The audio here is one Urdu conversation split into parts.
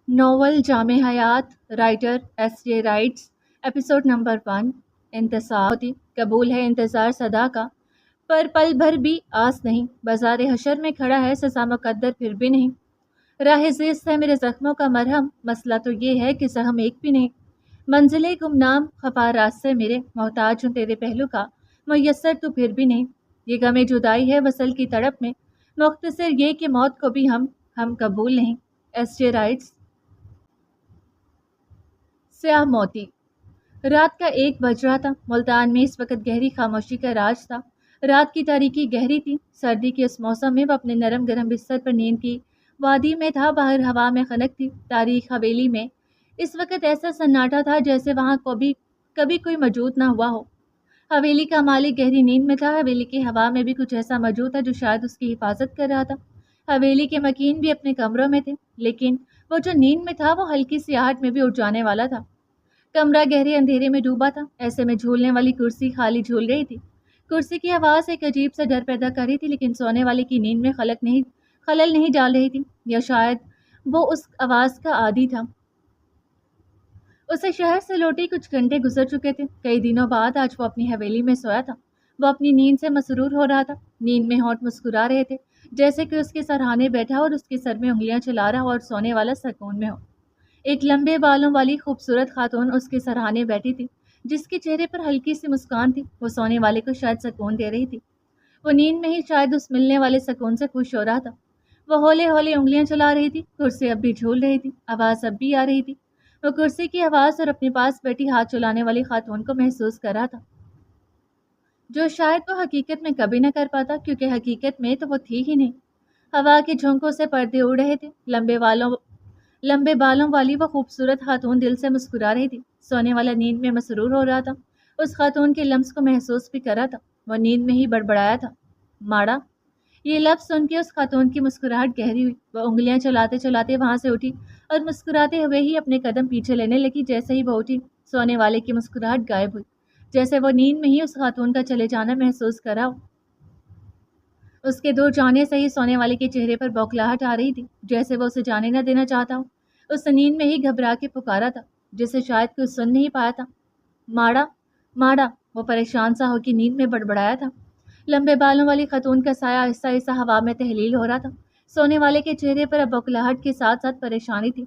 ناول جامع حیات، writer S J rights, episode number 1۔ انتصار ہوتی قبول ہے انتظار صدا کا، پر پل بھر بھی آس نہیں، بازار حشر میں کھڑا ہے سزا مقدر پھر بھی نہیں۔ راہ زیست ہے میرے زخموں کا مرہم، مسئلہ تو یہ ہے کہ زخم ایک بھی نہیں۔ منزل گمنام خفا راست سے میرے، محتاج ہوں تیرے پہلو کا، میسر تو پھر بھی نہیں۔ یہ غم جدائی ہے وصل کی تڑپ میں، مختصر یہ کہ موت کو بھی ہم قبول نہیں۔ S J rights. سیاہ موتی۔ رات کا 1 بج رہا تھا۔ ملتان میں اس وقت گہری خاموشی کا راج تھا۔ رات کی تاریکی گہری تھی۔ سردی کے اس موسم میں وہ اپنے نرم گرم بستر پر نیند کی وادی میں تھا۔ باہر ہوا میں خنک تھی۔ تاریخ حویلی میں اس وقت ایسا سناٹا تھا جیسے وہاں کبھی کوئی موجود نہ ہوا ہو۔ حویلی کا مالک گہری نیند میں تھا۔ حویلی کی ہوا میں بھی کچھ ایسا موجود تھا جو شاید اس کی حفاظت کر رہا تھا۔ حویلی کے مکین بھی اپنے کمروں میں تھے، لیکن وہ جو نیند میں تھا وہ ہلکی سی آہٹ میں بھی اٹھ جانے والا تھا۔ کمرہ گہرے اندھیرے میں ڈوبا تھا۔ ایسے میں جھولنے والی کرسی خالی جھول رہی تھی۔ کرسی کی آواز ایک عجیب سا ڈر پیدا کر رہی تھی، لیکن سونے والے کی نیند میں خلل نہیں ڈال رہی تھی، یا شاید وہ اس آواز کا عادی تھا۔ اسے شہر سے لوٹے کچھ گھنٹے گزر چکے تھے۔ کئی دنوں بعد آج وہ اپنی حویلی میں سویا تھا۔ وہ اپنی نیند سے مسرور ہو رہا تھا۔ نیند میں ہونٹ مسکرا رہے تھے، جیسے کہ اس کے سرہانے بیٹھا اور اس کے سر میں انگلیاں چلا رہا اور سونے والا سکون میں ہو۔ ایک لمبے بالوں والی خوبصورت خاتون اس کے سرہانے بیٹھی تھی، جس کے چہرے پر ہلکی سی مسکان تھی۔ وہ سونے والے کو شاید سکون دے رہی تھی۔ وہ نیند میں ہی شاید اس ملنے والے سکون سے خوش ہو رہا تھا۔ وہ ہولے ہولے انگلیاں چلا رہی تھی۔ کرسی اب بھی جھول رہی تھی۔ آواز اب بھی آ رہی تھی۔ وہ کرسی کی آواز اور اپنے پاس بیٹھی ہاتھ چلانے والی خاتون کو محسوس کر رہا تھا، جو شاید وہ حقیقت میں کبھی نہ کر پاتا، کیونکہ حقیقت میں تو وہ تھی ہی نہیں۔ ہوا کے جھونکوں سے پردے اڑ رہے تھے۔ لمبے بالوں والی وہ خوبصورت خاتون دل سے مسکرا رہی تھی۔ سونے والا نیند میں مسرور ہو رہا تھا۔ اس خاتون کے لمس کو محسوس بھی کر رہا تھا۔ وہ نیند میں ہی بڑبڑایا تھا، ماڑا۔ یہ لفظ سن کے اس خاتون کی مسکراہٹ گہری ہوئی۔ وہ انگلیاں چلاتے چلاتے وہاں سے اٹھی اور مسکراتے ہوئے ہی اپنے قدم پیچھے لینے لگی۔ جیسے ہی وہ اٹھی، سونے والے کی مسکراہٹ غائب ہوئی، جیسے وہ نیند میں ہی اس خاتون کا چلے جانا محسوس کر رہا ہو۔ اس کے دور جانے سے ہی سونے والے کے چہرے پر بوکھلاہٹ آ رہی تھی، جیسے وہ اسے جانے نہ دینا چاہتا ہو۔ اس نیند میں ہی گھبرا کے پکارا تھا، جسے شاید کوئی سن نہیں پایا تھا۔ ماڑا، ماڑا، وہ پریشان سا ہو کے نیند میں بڑبڑایا تھا۔ لمبے بالوں والی خاتون کا سایہ آہستہ آہستہ ہوا میں تحلیل ہو رہا تھا۔ سونے والے کے چہرے پر اب بوکھلاہٹ کے ساتھ ساتھ پریشانی تھی۔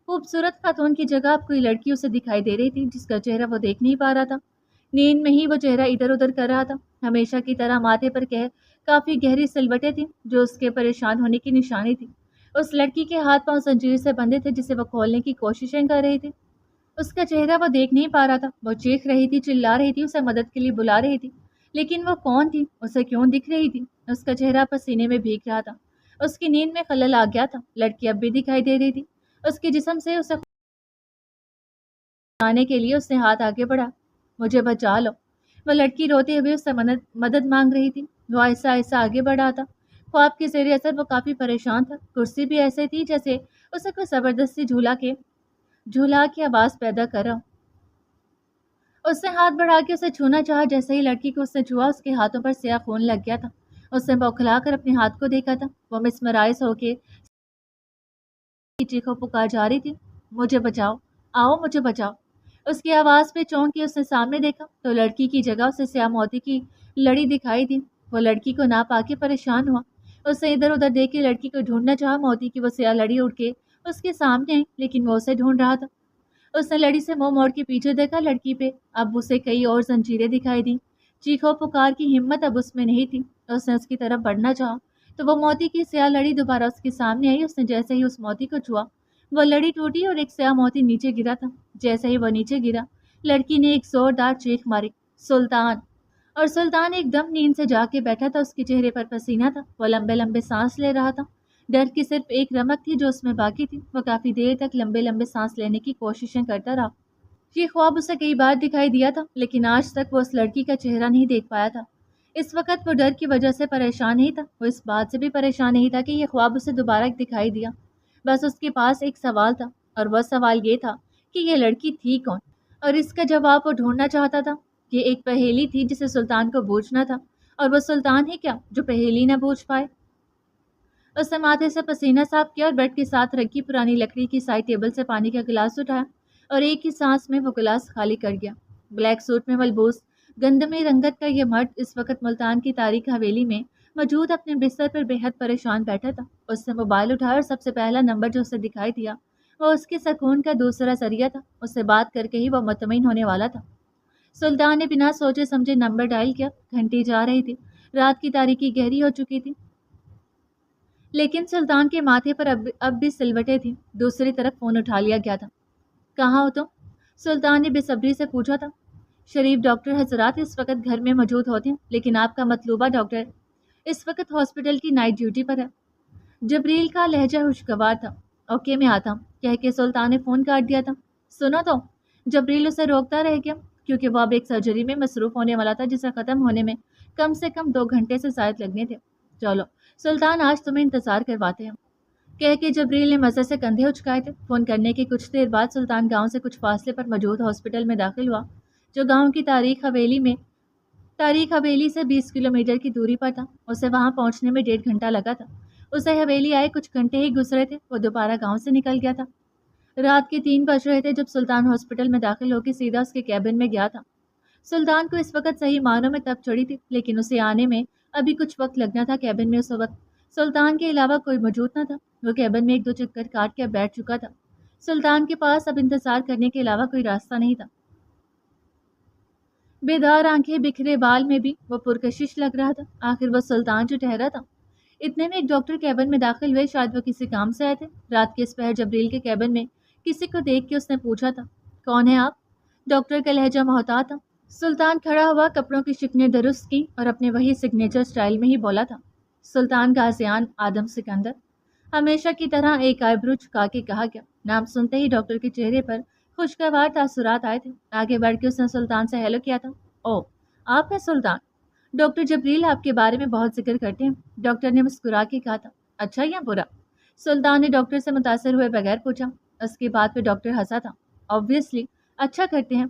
خوبصورت خاتون کی جگہ اب کوئی لڑکی اسے دکھائی دے رہی تھی، جس کا چہرہ وہ دیکھ نہیں پا رہا تھا۔ نیند میں ہی وہ چہرہ ادھر ادھر کر رہا تھا۔ ہمیشہ کی طرح ماتھے پر کافی گہری سلوٹیں تھیں، جو اس کے پریشان ہونے کی نشانی تھی۔ اس لڑکی کے ہاتھ پاؤں زنجیر سے بندھے تھے، جسے وہ کھولنے کی کوششیں کر رہی تھی۔ اس کا چہرہ وہ دیکھ نہیں پا رہا تھا۔ وہ چیخ رہی تھی، چلا رہی تھی، اسے مدد کے لیے بلا رہی تھی، لیکن وہ کون تھی؟ اسے کیوں دکھ رہی تھی؟ اس کا چہرہ پسینے میں بھیگ رہا تھا۔ اس کی نیند میں خلل آ گیا تھا۔ لڑکی اب بھی دکھائی دے رہی تھی۔ اس کے جسم سے اسے بچانے کے لیے اس نے ہاتھ آگے بڑھا۔ مجھے بچا لو۔ وہ لڑکی روتے ہوئے اس سے مدد مانگ رہی تھی۔ وہ ایسا ایسا آگے بڑھا تھا۔ خواب کے زیر اثر وہ کافی پریشان تھا۔ کرسی بھی ایسے تھی جیسے اسے کوئی زبردستی جھولا کے آواز پیدا کر رہا ہو۔ اس نے ہاتھ بڑھا کے اسے چھونا چاہا۔ جیسے ہی لڑکی کو اس نے چھوا، اس کے ہاتھوں پر سیاہ خون لگ گیا تھا۔ اس نے بوکھلا کر اپنے ہاتھ کو دیکھا تھا۔ وہ مسمرائز ہو کے چیخوں پکار جا رہی تھی، مجھے بچاؤ، آؤ مجھے بچاؤ۔ اس کی آواز پہ چونک کے اس نے سامنے دیکھا تو لڑکی کی جگہ اسے سیاہ موتی کی لڑی دکھائی دی۔ وہ لڑکی کو نہ پا کے پریشان ہوا۔ اس نے ادھر ادھر دیکھ کے لڑکی کو ڈھونڈنا چاہا۔ موتی کی وہ سیاہ لڑی اڑ کے اس کے سامنے آئی، لیکن وہ اسے ڈھونڈ رہا تھا۔ اس نے لڑی سے منہ موڑ کے پیچھے دیکھا۔ لڑکی پہ اب اسے کئی اور زنجیریں دکھائی دیں۔ چیخوں پکار کی ہمت اب اس میں نہیں تھی۔ اس نے اس کی طرف بڑھنا چاہا تو وہ موتی کی سیاہ لڑی دوبارہ اس کے سامنے آئی۔ اس نے جیسے ہی اس موتی کو چھوا، وہ لڑی ٹوٹی اور ایک سیاہ موتی نیچے گرا تھا۔ جیسے ہی وہ نیچے گرا، لڑکی نے ایک زوردار چیخ ماری، سلطان! اور سلطان ایک دم نیند سے جا کے بیٹھا تھا۔ اس کے چہرے پر پسینہ تھا۔ وہ لمبے لمبے سانس لے رہا تھا۔ ڈر کی صرف ایک رمق تھی جو اس میں باقی تھی۔ وہ کافی دیر تک لمبے لمبے سانس لینے کی کوششیں کرتا رہا۔ یہ خواب اسے کئی بار دکھائی دیا تھا، لیکن آج تک وہ اس لڑکی کا چہرہ نہیں دیکھ پایا تھا۔ اس وقت وہ ڈر کی وجہ سے پریشان نہیں تھا۔ وہ اس بات سے بھی پریشان نہیں تھا کہ یہ خواب اسے دوبارہ دکھائی دیا۔ بس اس کے پاس ایک سوال تھا، اور وہ سوال یہ تھا کہ یہ لڑکی تھی کون، اور اس کا جواب وہ ڈھونڈنا چاہتا تھا۔ یہ ایک پہیلی تھی جسے سلطان کو بوجھنا تھا، اور وہ سلطان ہی کیا جو پہیلی نہ بوجھ پائے۔ اس نے ماتھے سے پسینہ صاف کیا اور بیڈ کے ساتھ رکھی پرانی لکڑی کی سائڈ ٹیبل سے پانی کا گلاس اٹھایا اور ایک ہی سانس میں وہ گلاس خالی کر گیا۔ بلیک سوٹ میں ملبوس گندمی رنگت کا یہ مرد اس وقت ملتان کی تاریخ حویلی میں موجود اپنے بستر پر بے حد پریشان بیٹھا تھا۔ اس نے موبائل اٹھایا اور سب سے پہلا نمبر جو اسے دکھائی دیا وہ اس کے سکون کا دوسرا ذریعہ تھا۔ اس سے بات کر کے ہی وہ مطمئن ہونے والا تھا۔ سلطان نے بنا سوچے سمجھے نمبر ڈائل کیا۔ گھنٹی جا رہی تھی، رات کی تاریکی گہری ہو چکی تھی، لیکن سلطان کے ماتھے پر اب بھی سلوٹیں تھیں۔ دوسری طرف فون اٹھا لیا گیا تھا۔ کہاں ہو تم؟ سلطان نے بے صبری سے پوچھا تھا۔ شریف ڈاکٹر حضرات اس وقت گھر میں موجود ہوتے ہیں، لیکن آپ کا مطلوبہ ڈاکٹر اس وقت ہاسپٹل کی نائٹ ڈیوٹی پر ہے۔ جبریل کا لہجہ خوشگوار تھا۔ اوکے میں آتا ہوں کہہ کے سلطان نے فون کاٹ دیا تھا۔ سنو تو، جبریل اسے روکتا رہ گیا کیونکہ وہ اب ایک سرجری میں مصروف ہونے والا تھا جسے ختم ہونے میں کم سے کم 2 گھنٹے سے زائد لگنے تھے۔ چلو سلطان، آج تمہیں انتظار کرواتے ہیں کہہ کے جبریل نے مزے سے کندھے اچکائے تھے۔ فون کرنے کی کچھ دیر بعد سلطان گاؤں سے کچھ فاصلے پر موجود ہاسپٹل میں داخل ہوا جو گاؤں کی تاریخ حویلی سے 20 کلومیٹر کی دوری پر تھا۔ اسے وہاں پہنچنے میں 1.5 گھنٹہ لگا تھا۔ اسے حویلی آئے کچھ گھنٹے ہی گزرے تھے، وہ دوبارہ گاؤں سے نکل گیا تھا۔ رات کے 3 بج رہے تھے جب سلطان ہاسپٹل میں داخل ہو کے سیدھا اس کے کیبن میں گیا تھا۔ سلطان کو اس وقت صحیح معنوں میں تپ چڑھی تھی، لیکن اسے آنے میں ابھی کچھ وقت لگنا تھا۔ کیبن میں اس وقت سلطان کے علاوہ کوئی موجود نہ تھا۔ وہ کیبن میں 1-2 چکر کاٹ کے بیٹھ چکا تھا۔ سلطان کے پاس اب انتظار کرنے کے علاوہ کوئی راستہ نہیں تھا۔ بیدار آنکھیں، بکھرے بال میں بھی وہ پرکشش لگ رہا تھا۔ آخر وہ سلطان جو ٹھہرا تھا۔ اتنے میں ایک ڈاکٹر کیبن میں داخل ہوئے، شاید وہ کسی کام سے آئے تھے۔ رات کے اس پہر جبریل کے کیبن میں کسی کو دیکھ کے اس نے پوچھا تھا، کون ہے آپ؟ ڈاکٹر کا لہجہ محتاط تھا۔ سلطان کھڑا ہوا، کپڑوں کی شکنیں درست کی اور اپنے وہی سگنیچر سٹائل میں ہی بولا تھا، سلطان غازیان آدم سکندر۔ ہمیشہ کی طرح ایک آئیبرو جھکا کے کہا گیا۔ نام سنتے ہی ڈاکٹر کے چہرے پر خوشگوار تاثرات آئے تھے۔ آگے بڑھ کے اس نے سلطان سے ہیلو کیا تھا۔ او، آپ ہیں سلطان؟ ڈاکٹر جبریل آپ کے بارے میں بہت ذکر کرتے ہیں، ڈاکٹر نے مسکرا کے کہا تھا۔ اچھا یا برا؟ سلطان نے ڈاکٹر سے متاثر ہوئے بغیر پوچھا۔ اس کی بات پہ ڈاکٹر ہنسا تھا۔ آبویسلی اچھا کرتے ہیں۔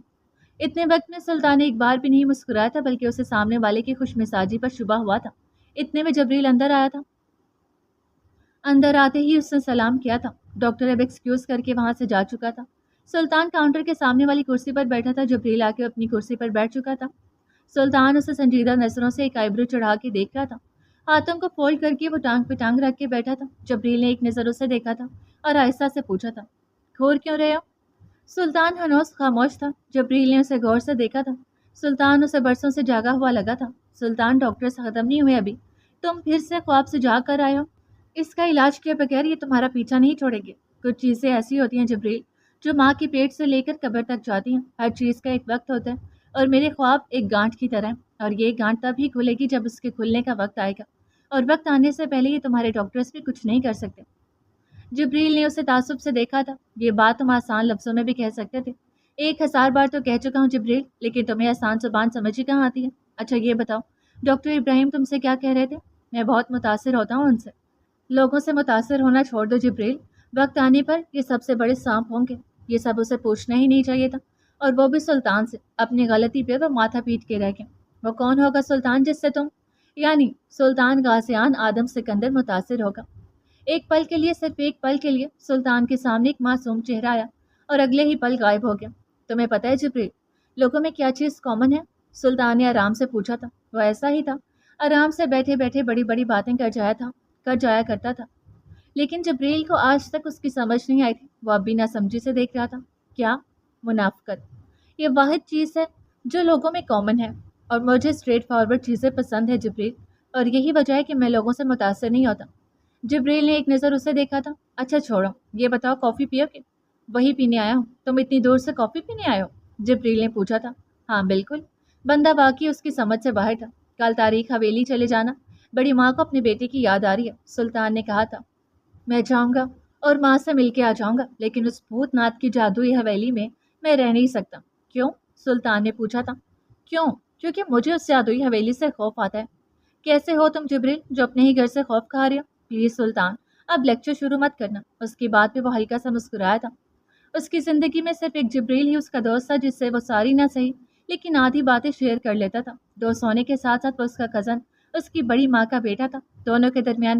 اتنے وقت میں سلطان نے ایک بار بھی نہیں مسکرایا تھا، بلکہ اسے سامنے والے کی خوش مزاجی پر شبہ ہوا تھا۔ اتنے میں جبریل اندر آیا تھا۔ اندر آتے ہی اس نے سلام کیا تھا۔ ڈاکٹر اب ایکسکیوز کر کے وہاں سے جا چکا تھا۔ سلطان کاؤنٹر کے سامنے والی کرسی پر بیٹھا تھا۔ جبریل آ کے اپنی کرسی پر بیٹھ چکا تھا۔ سلطان اسے سنجیدہ نظروں سے ایک آئیبرو چڑھا کے دیکھ رہا تھا۔ ہاتھوں کو فولڈ کر کے وہ ٹانگ پہ ٹانگ رکھ کے بیٹھا تھا۔ جبریل نے ایک نظر اسے دیکھا تھا اور آہستہ سے پوچھا تھا، گھور کیوں رہے ہو؟ سلطان ہنوز خاموش تھا۔ جبریل نے اسے غور سے دیکھا تھا۔ سلطان اسے برسوں سے جاگا ہوا لگا تھا۔ سلطان، ڈاکٹر سے ختم نہیں ہوئے ابھی، تم پھر سے خواب سے جاگ کر آئے ہو؟ اس کا علاج کیے بغیر یہ تمہارا پیچھا نہیں چھوڑیں گے۔ کچھ چیزیں ایسی ہوتی ہیں جبریل جو ماں کے پیٹ سے لے کر قبر تک جاتی ہیں۔ ہر چیز کا ایک وقت ہوتا ہے اور میرے خواب ایک گانٹھ کی طرح ہے، اور یہ گانٹھ تب ہی کھلے گی جب اس کے کھلنے کا وقت آئے گا، اور وقت آنے سے پہلے یہ تمہارے ڈاکٹرز بھی کچھ نہیں کر سکتے۔ جبریل نے اسے تعصب سے دیکھا تھا۔ یہ بات تم آسان لفظوں میں بھی کہہ سکتے تھے، 1000 بار تو کہہ چکا ہوں جبریل، لیکن تمہیں آسان زبان سمجھ ہی کہاں آتی ہے۔ اچھا یہ بتاؤ، ڈاکٹر ابراہیم تم سے کیا کہہ رہے تھے؟ میں بہت متاثر ہوتا ہوں ان سے۔ لوگوں سے متاثر ہونا چھوڑ دو جبریل، وقت آنے پر یہ سب سے بڑے سانپ ہوں گے۔ یہ سب اسے پوچھنا ہی نہیں چاہیے تھا، اور وہ بھی سلطان سے۔ اپنی غلطی پہ وہ ماتھا پیٹ کے رہ گئے۔ وہ کون ہوگا سلطان جس سے تم، یعنی سلطان غازیان آدم سکندر متاثر ہوگا؟ ایک پل کے لیے، صرف ایک پل کے لیے سلطان کے سامنے ایک معصوم چہرہ آیا اور اگلے ہی پل غائب ہو گیا۔ تمہیں پتہ ہے جبریل، لوگوں میں کیا چیز کامن ہے؟ سلطان نے آرام سے پوچھا تھا۔ وہ ایسا ہی تھا، آرام سے بیٹھے بیٹھے بڑی بڑی باتیں کر جایا کرتا تھا، لیکن جبریل کو آج تک اس کی سمجھ نہیں آئی تھی۔ وہ اب بھی ناسمجھی سے دیکھ رہا تھا۔ کیا؟ منافقت۔ یہ واحد چیز ہے جو لوگوں میں کامن ہے، اور مجھے اسٹریٹ فارورڈ چیزیں پسند ہے جبریل، اور یہی وجہ ہے کہ میں لوگوں سے متاثر نہیں ہوتا۔ جبریل نے ایک نظر اسے دیکھا تھا۔ اچھا چھوڑو، یہ بتاؤ کافی پیو گے؟ وہی پینے آیا ہوں۔ تم اتنی دور سے کافی پینے آئے ہو؟ جبریل نے پوچھا تھا۔ ہاں بالکل۔ بندہ واقعی اس کی سمجھ سے باہر تھا۔ کل تاریخ حویلی چلے جانا، بڑی ماں کو اپنے بیٹے کی یاد آ رہی ہے، سلطان نے کہا تھا۔ میں جاؤں گا اور ماں سے مل کے آ جاؤں گا، لیکن اس بھوت ناتھ کی جادوئی حویلی میں رہ نہیں سکتا۔ کیوں؟ سلطان نے پوچھا تھا۔ کیوں؟ کیونکہ مجھے اس جادوئی حویلی سے خوف آتا ہے۔ کیسے ہو تم جبریل جو اپنے ہی گھر سے خوف کھا رہے ہو؟ پلیز سلطان، اب لیکچر شروع مت کرنا۔ اس کی بات پہ وہ ہلکا سا مسکرایا تھا۔ اس کی زندگی میں صرف ایک جبریل ہی اس کا دوست تھا جس سے وہ ساری نہ صحیح لیکن آدھی باتیں شیئر کر لیتا تھا۔ دوست ہونے کے ساتھ ساتھ وہ اس کا کزن، اس کی بڑی ماں کا بیٹا تھا۔ دونوں کے درمیان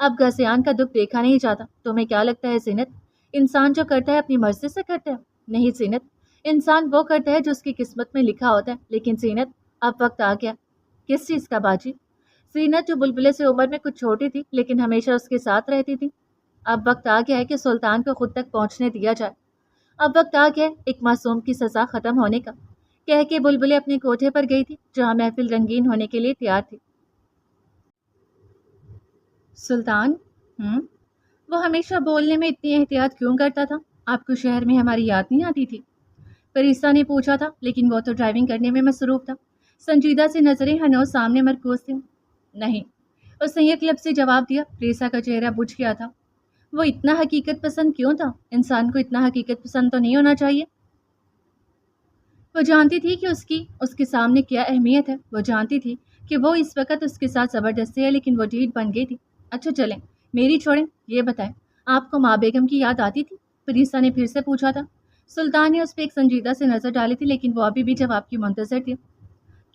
اب غازیان کا دکھ دیکھا نہیں جاتا۔ تمہیں کیا لگتا ہے زینت، انسان جو کرتا ہے اپنی مرضی سے کرتا ہے؟ نہیں زینت، انسان وہ کرتا ہے جو اس کی قسمت میں لکھا ہوتا ہے۔ لیکن زینت، اب وقت آ گیا۔ کس چیز کا باجی؟ زینت جو بلبلے سے عمر میں کچھ چھوٹی تھی لیکن ہمیشہ اس کے ساتھ رہتی تھی، اب وقت آ گیا ہے کہ سلطان کو خود تک پہنچنے دیا جائے۔ اب وقت آ گیا ہے ایک معصوم کی سزا ختم ہونے کا، کہہ کے بلبلے اپنے کوٹھے پر گئی تھی جہاں محفل رنگین ہونے کے لیے تیار تھی۔ سلطان، وہ ہمیشہ بولنے میں اتنی احتیاط کیوں کرتا تھا؟ آپ کو شہر میں ہماری یاد نہیں آتی تھی؟ پریسا نے پوچھا تھا، لیکن وہ تو ڈرائیونگ کرنے میں مصروف تھا۔ سنجیدہ سی نظریں ہنوز سامنے مرکوز تھیں۔ نہیں، اس نے ایک لفظ سے جواب دیا۔ پریسا کا چہرہ بجھ گیا تھا۔ وہ اتنا حقیقت پسند کیوں تھا؟ انسان کو اتنا حقیقت پسند تو نہیں ہونا چاہیے۔ وہ جانتی تھی کہ اس کے سامنے کیا اہمیت ہے۔ وہ جانتی تھی کہ وہ اس وقت اس کے ساتھ زبردستی ہے، لیکن وہ ڈھیٹ بن گئی تھی۔ اچھا چلیں، میری چھوڑیں، یہ بتائیں، آپ کو ماں بیگم کی یاد آتی تھی؟ پریسا نے پھر سے پوچھا تھا۔ سلطان نے اس پہ ایک سنجیدہ سے نظر ڈالی تھی، لیکن وہ ابھی بھی جواب کی منتظر تھی۔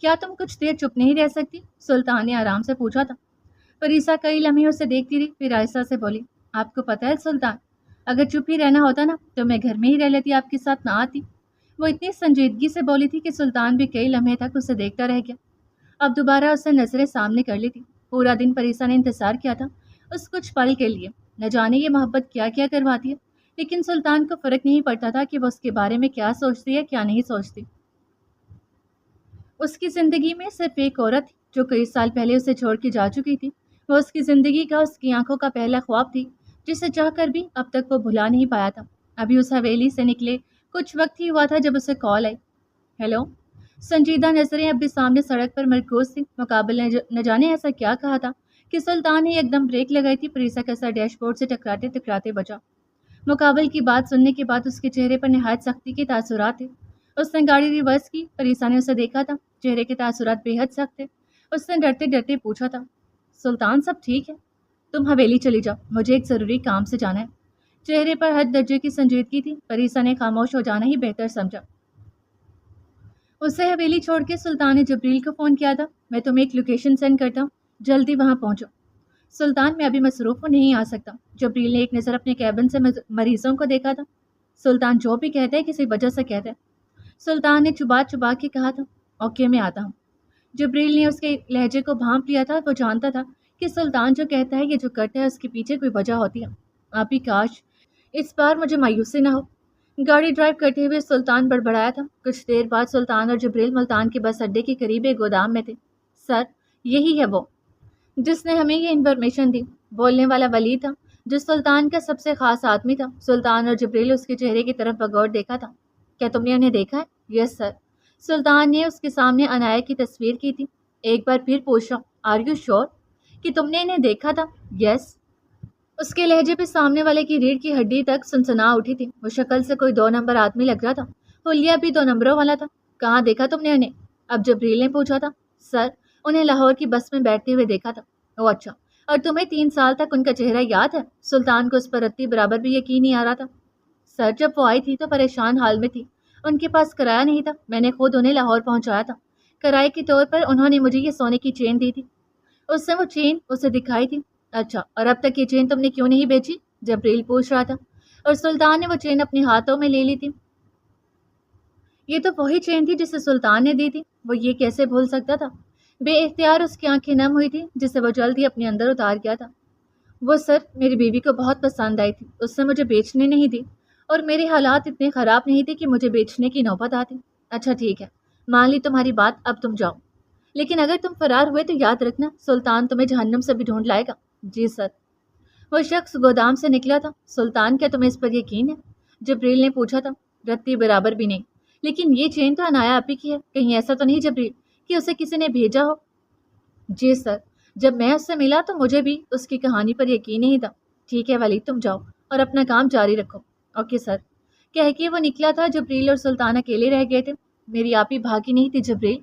کیا تم کچھ دیر چپ نہیں رہ سکتی؟ سلطان نے آرام سے پوچھا تھا۔ پریسا کئی لمحے اسے دیکھتی رہی، پھر آہستہ سے بولی، آپ کو پتہ ہے سلطان، اگر چپ ہی رہنا ہوتا نا تو میں گھر میں ہی رہ لیتی، آپ کے ساتھ نہ آتی۔ وہ اتنی سنجیدگی سے بولی تھی کہ سلطان بھی کئی لمحے تک اسے دیکھتا رہ گیا۔ اب دوبارہ اس نے نظریں سامنے کر لی تھی۔ پورا دن پریسا نے انتظار کیا تھا اس کچھ پل کے لیے، نہ جانے یہ محبت کیا کیا کرواتی ہے، لیکن سلطان کو فرق نہیں پڑتا تھا کہ وہ اس کے بارے میں کیا سوچتی ہے کیا نہیں سوچتی۔ اس کی زندگی میں صرف ایک عورت تھی جو کئی سال پہلے اسے چھوڑ کے جا چکی تھی۔ وہ اس کی زندگی کا، اس کی آنکھوں کا پہلا خواب تھی، جسے چاہ کر بھی اب تک وہ بھلا نہیں پایا تھا۔ ابھی اس حویلی سے نکلے کچھ وقت ہی ہوا تھا جب اسے کال آئی۔ ہیلو۔ سنجیدہ نظریں اب بھی سامنے سڑک پر مرکوز تھی۔ مقابل نے نہ جانے ایسا کیا کہا تھا کہ سلطان نے ایک دم بریک لگائی تھی۔ پریسا کا سر ڈیش بورڈ سے ٹکراتے ٹکراتے بچا۔ مقابل کی بات سننے کے بعد اس کے چہرے پر نہایت سختی کے تاثرات تھے۔ اس نے گاڑی ریورس کی۔ پریسا نے اسے دیکھا تھا، چہرے کے تاثرات بے حد سخت تھے۔ اس نے ڈرتے ڈرتے پوچھا تھا، سلطان سب ٹھیک ہے؟ تم حویلی چلی جاؤ، مجھے ایک ضروری کام سے جانا ہے۔ چہرے پر حد درجے کی سنجیدگی تھی۔ پریسا نے خاموش ہو جانا ہی بہتر سمجھا۔ اسے حویلی چھوڑ کے سلطان نے جبریل کو فون کیا تھا، میں تمہیں ایک لوکیشن سینڈ کرتا ہوں، جلدی وہاں پہنچو۔ سلطان، میں ابھی مصروف ہوں، نہیں آ سکتا۔ جبریل نے ایک نظر اپنے کیبن سے مریضوں کو دیکھا تھا۔ سلطان جو بھی کہتا ہے کسی وجہ سے کہتا ہے۔ سلطان نے چبا چبا کے کہا تھا، اوکے میں آتا ہوں۔ جبریل نے اس کے لہجے کو بھانپ لیا تھا۔ وہ جانتا تھا کہ سلطان جو کہتا ہے، یہ جو کرتا ہے، اس کے پیچھے کوئی وجہ ہوتی ہے۔ آپ ہی کاش اس بار مجھے مایوسی نہ ہو۔ گاڑی ڈرائیو کرتے ہوئے سلطان بڑبڑایا تھا۔ کچھ دیر بعد سلطان اور جبریل ملتان کے بس اڈے کے قریب ایک گودام میں تھے۔ سر، یہی ہے وہ جس نے ہمیں یہ انفارمیشن دی۔ بولنے والا ولی تھا، جو سلطان کا سب سے خاص آدمی تھا۔ سلطان اور جبریل اس کے چہرے کی طرف بغور دیکھا تھا۔ کیا تم نے انہیں دیکھا ہے؟ یس سر۔ سلطان نے اس کے سامنے عنایا کی تصویر کی تھی۔ ایک بار پھر پوچھا، آر یو شور کہ تم نے انہیں دیکھا تھا؟ یس۔ اس کے لہجے پہ سامنے والے کی ریڑھ کی ہڈی تک سنسنا اٹھی تھی۔ وہ شکل سے کوئی 2 نمبر آدمی لگ رہا تھا۔ حلیہ بھی 2 نمبروں والا تھا۔ کہاں دیکھا تم نے انہیں؟ اب جبریل نے پوچھا تھا۔ سر، انہیں لاہور کی بس میں بیٹھتے ہوئے دیکھا تھا۔ او اچھا، اور تمہیں 3 سال تک ان کا چہرہ یاد ہے؟ سلطان کو اس پر رتی برابر بھی یقین نہیں آ رہا تھا۔ سر، جب وہ آئی تھی تو پریشان حال میں تھی، ان کے پاس کرایہ نہیں تھا، میں نے خود انہیں لاہور پہنچایا تھا۔ کرائے کے طور پر انہوں نے مجھے یہ سونے کی چین دی تھی۔ اس نے وہ چین اسے دکھائی تھی۔ اچھا، اور اب تک یہ چین تم نے کیوں نہیں بیچی؟ جبریل پوچھ رہا تھا۔ اور سلطان نے وہ چین اپنے ہاتھوں میں لے لی تھی۔ یہ تو وہی چین تھی جسے سلطان نے دی تھی۔ وہ یہ کیسے بھول سکتا تھا؟ بے اختیار اس کی آنکھیں نم ہوئی تھی، جسے وہ جلد ہی اپنے اندر اتار گیا تھا۔ وہ سر، میری بیوی کو بہت پسند آئی تھی، اس نے مجھے بیچنے نہیں دی، اور میرے حالات اتنے خراب نہیں تھے کہ مجھے بیچنے کی نوبت آتی۔ اچھا ٹھیک ہے، مان لی تمہاری بات، اب تم جاؤ، لیکن اگر تم فرار ہوئے تو یاد رکھنا سلطان تمہیں جہنم سے بھی ڈھونڈ لائے گا۔ جی سر۔ وہ شخص گودام سے نکلا تھا۔ سلطان، کیا تمہیں اس پر یقین ہے؟ جبریل نے پوچھا تھا۔ رتی برابر بھی نہیں، لیکن یہ چین تو عنایا آپ ہی کی ہے، کہیں ایسا تو نہیں جبریل کہ اسے کسی نے بھیجا ہو؟ جی سر، جب میں اس سے ملا تو مجھے بھی اس کی کہانی پر یقین نہیں تھا۔ ٹھیک ہے ولی، تم جاؤ اور اپنا کام جاری رکھو۔ اوکے سر، کہہ کے وہ نکلا تھا۔ جبریل اور سلطان اکیلے رہ گئے تھے۔ میری آپ ہی بھاگی نہیں تھی جبریل،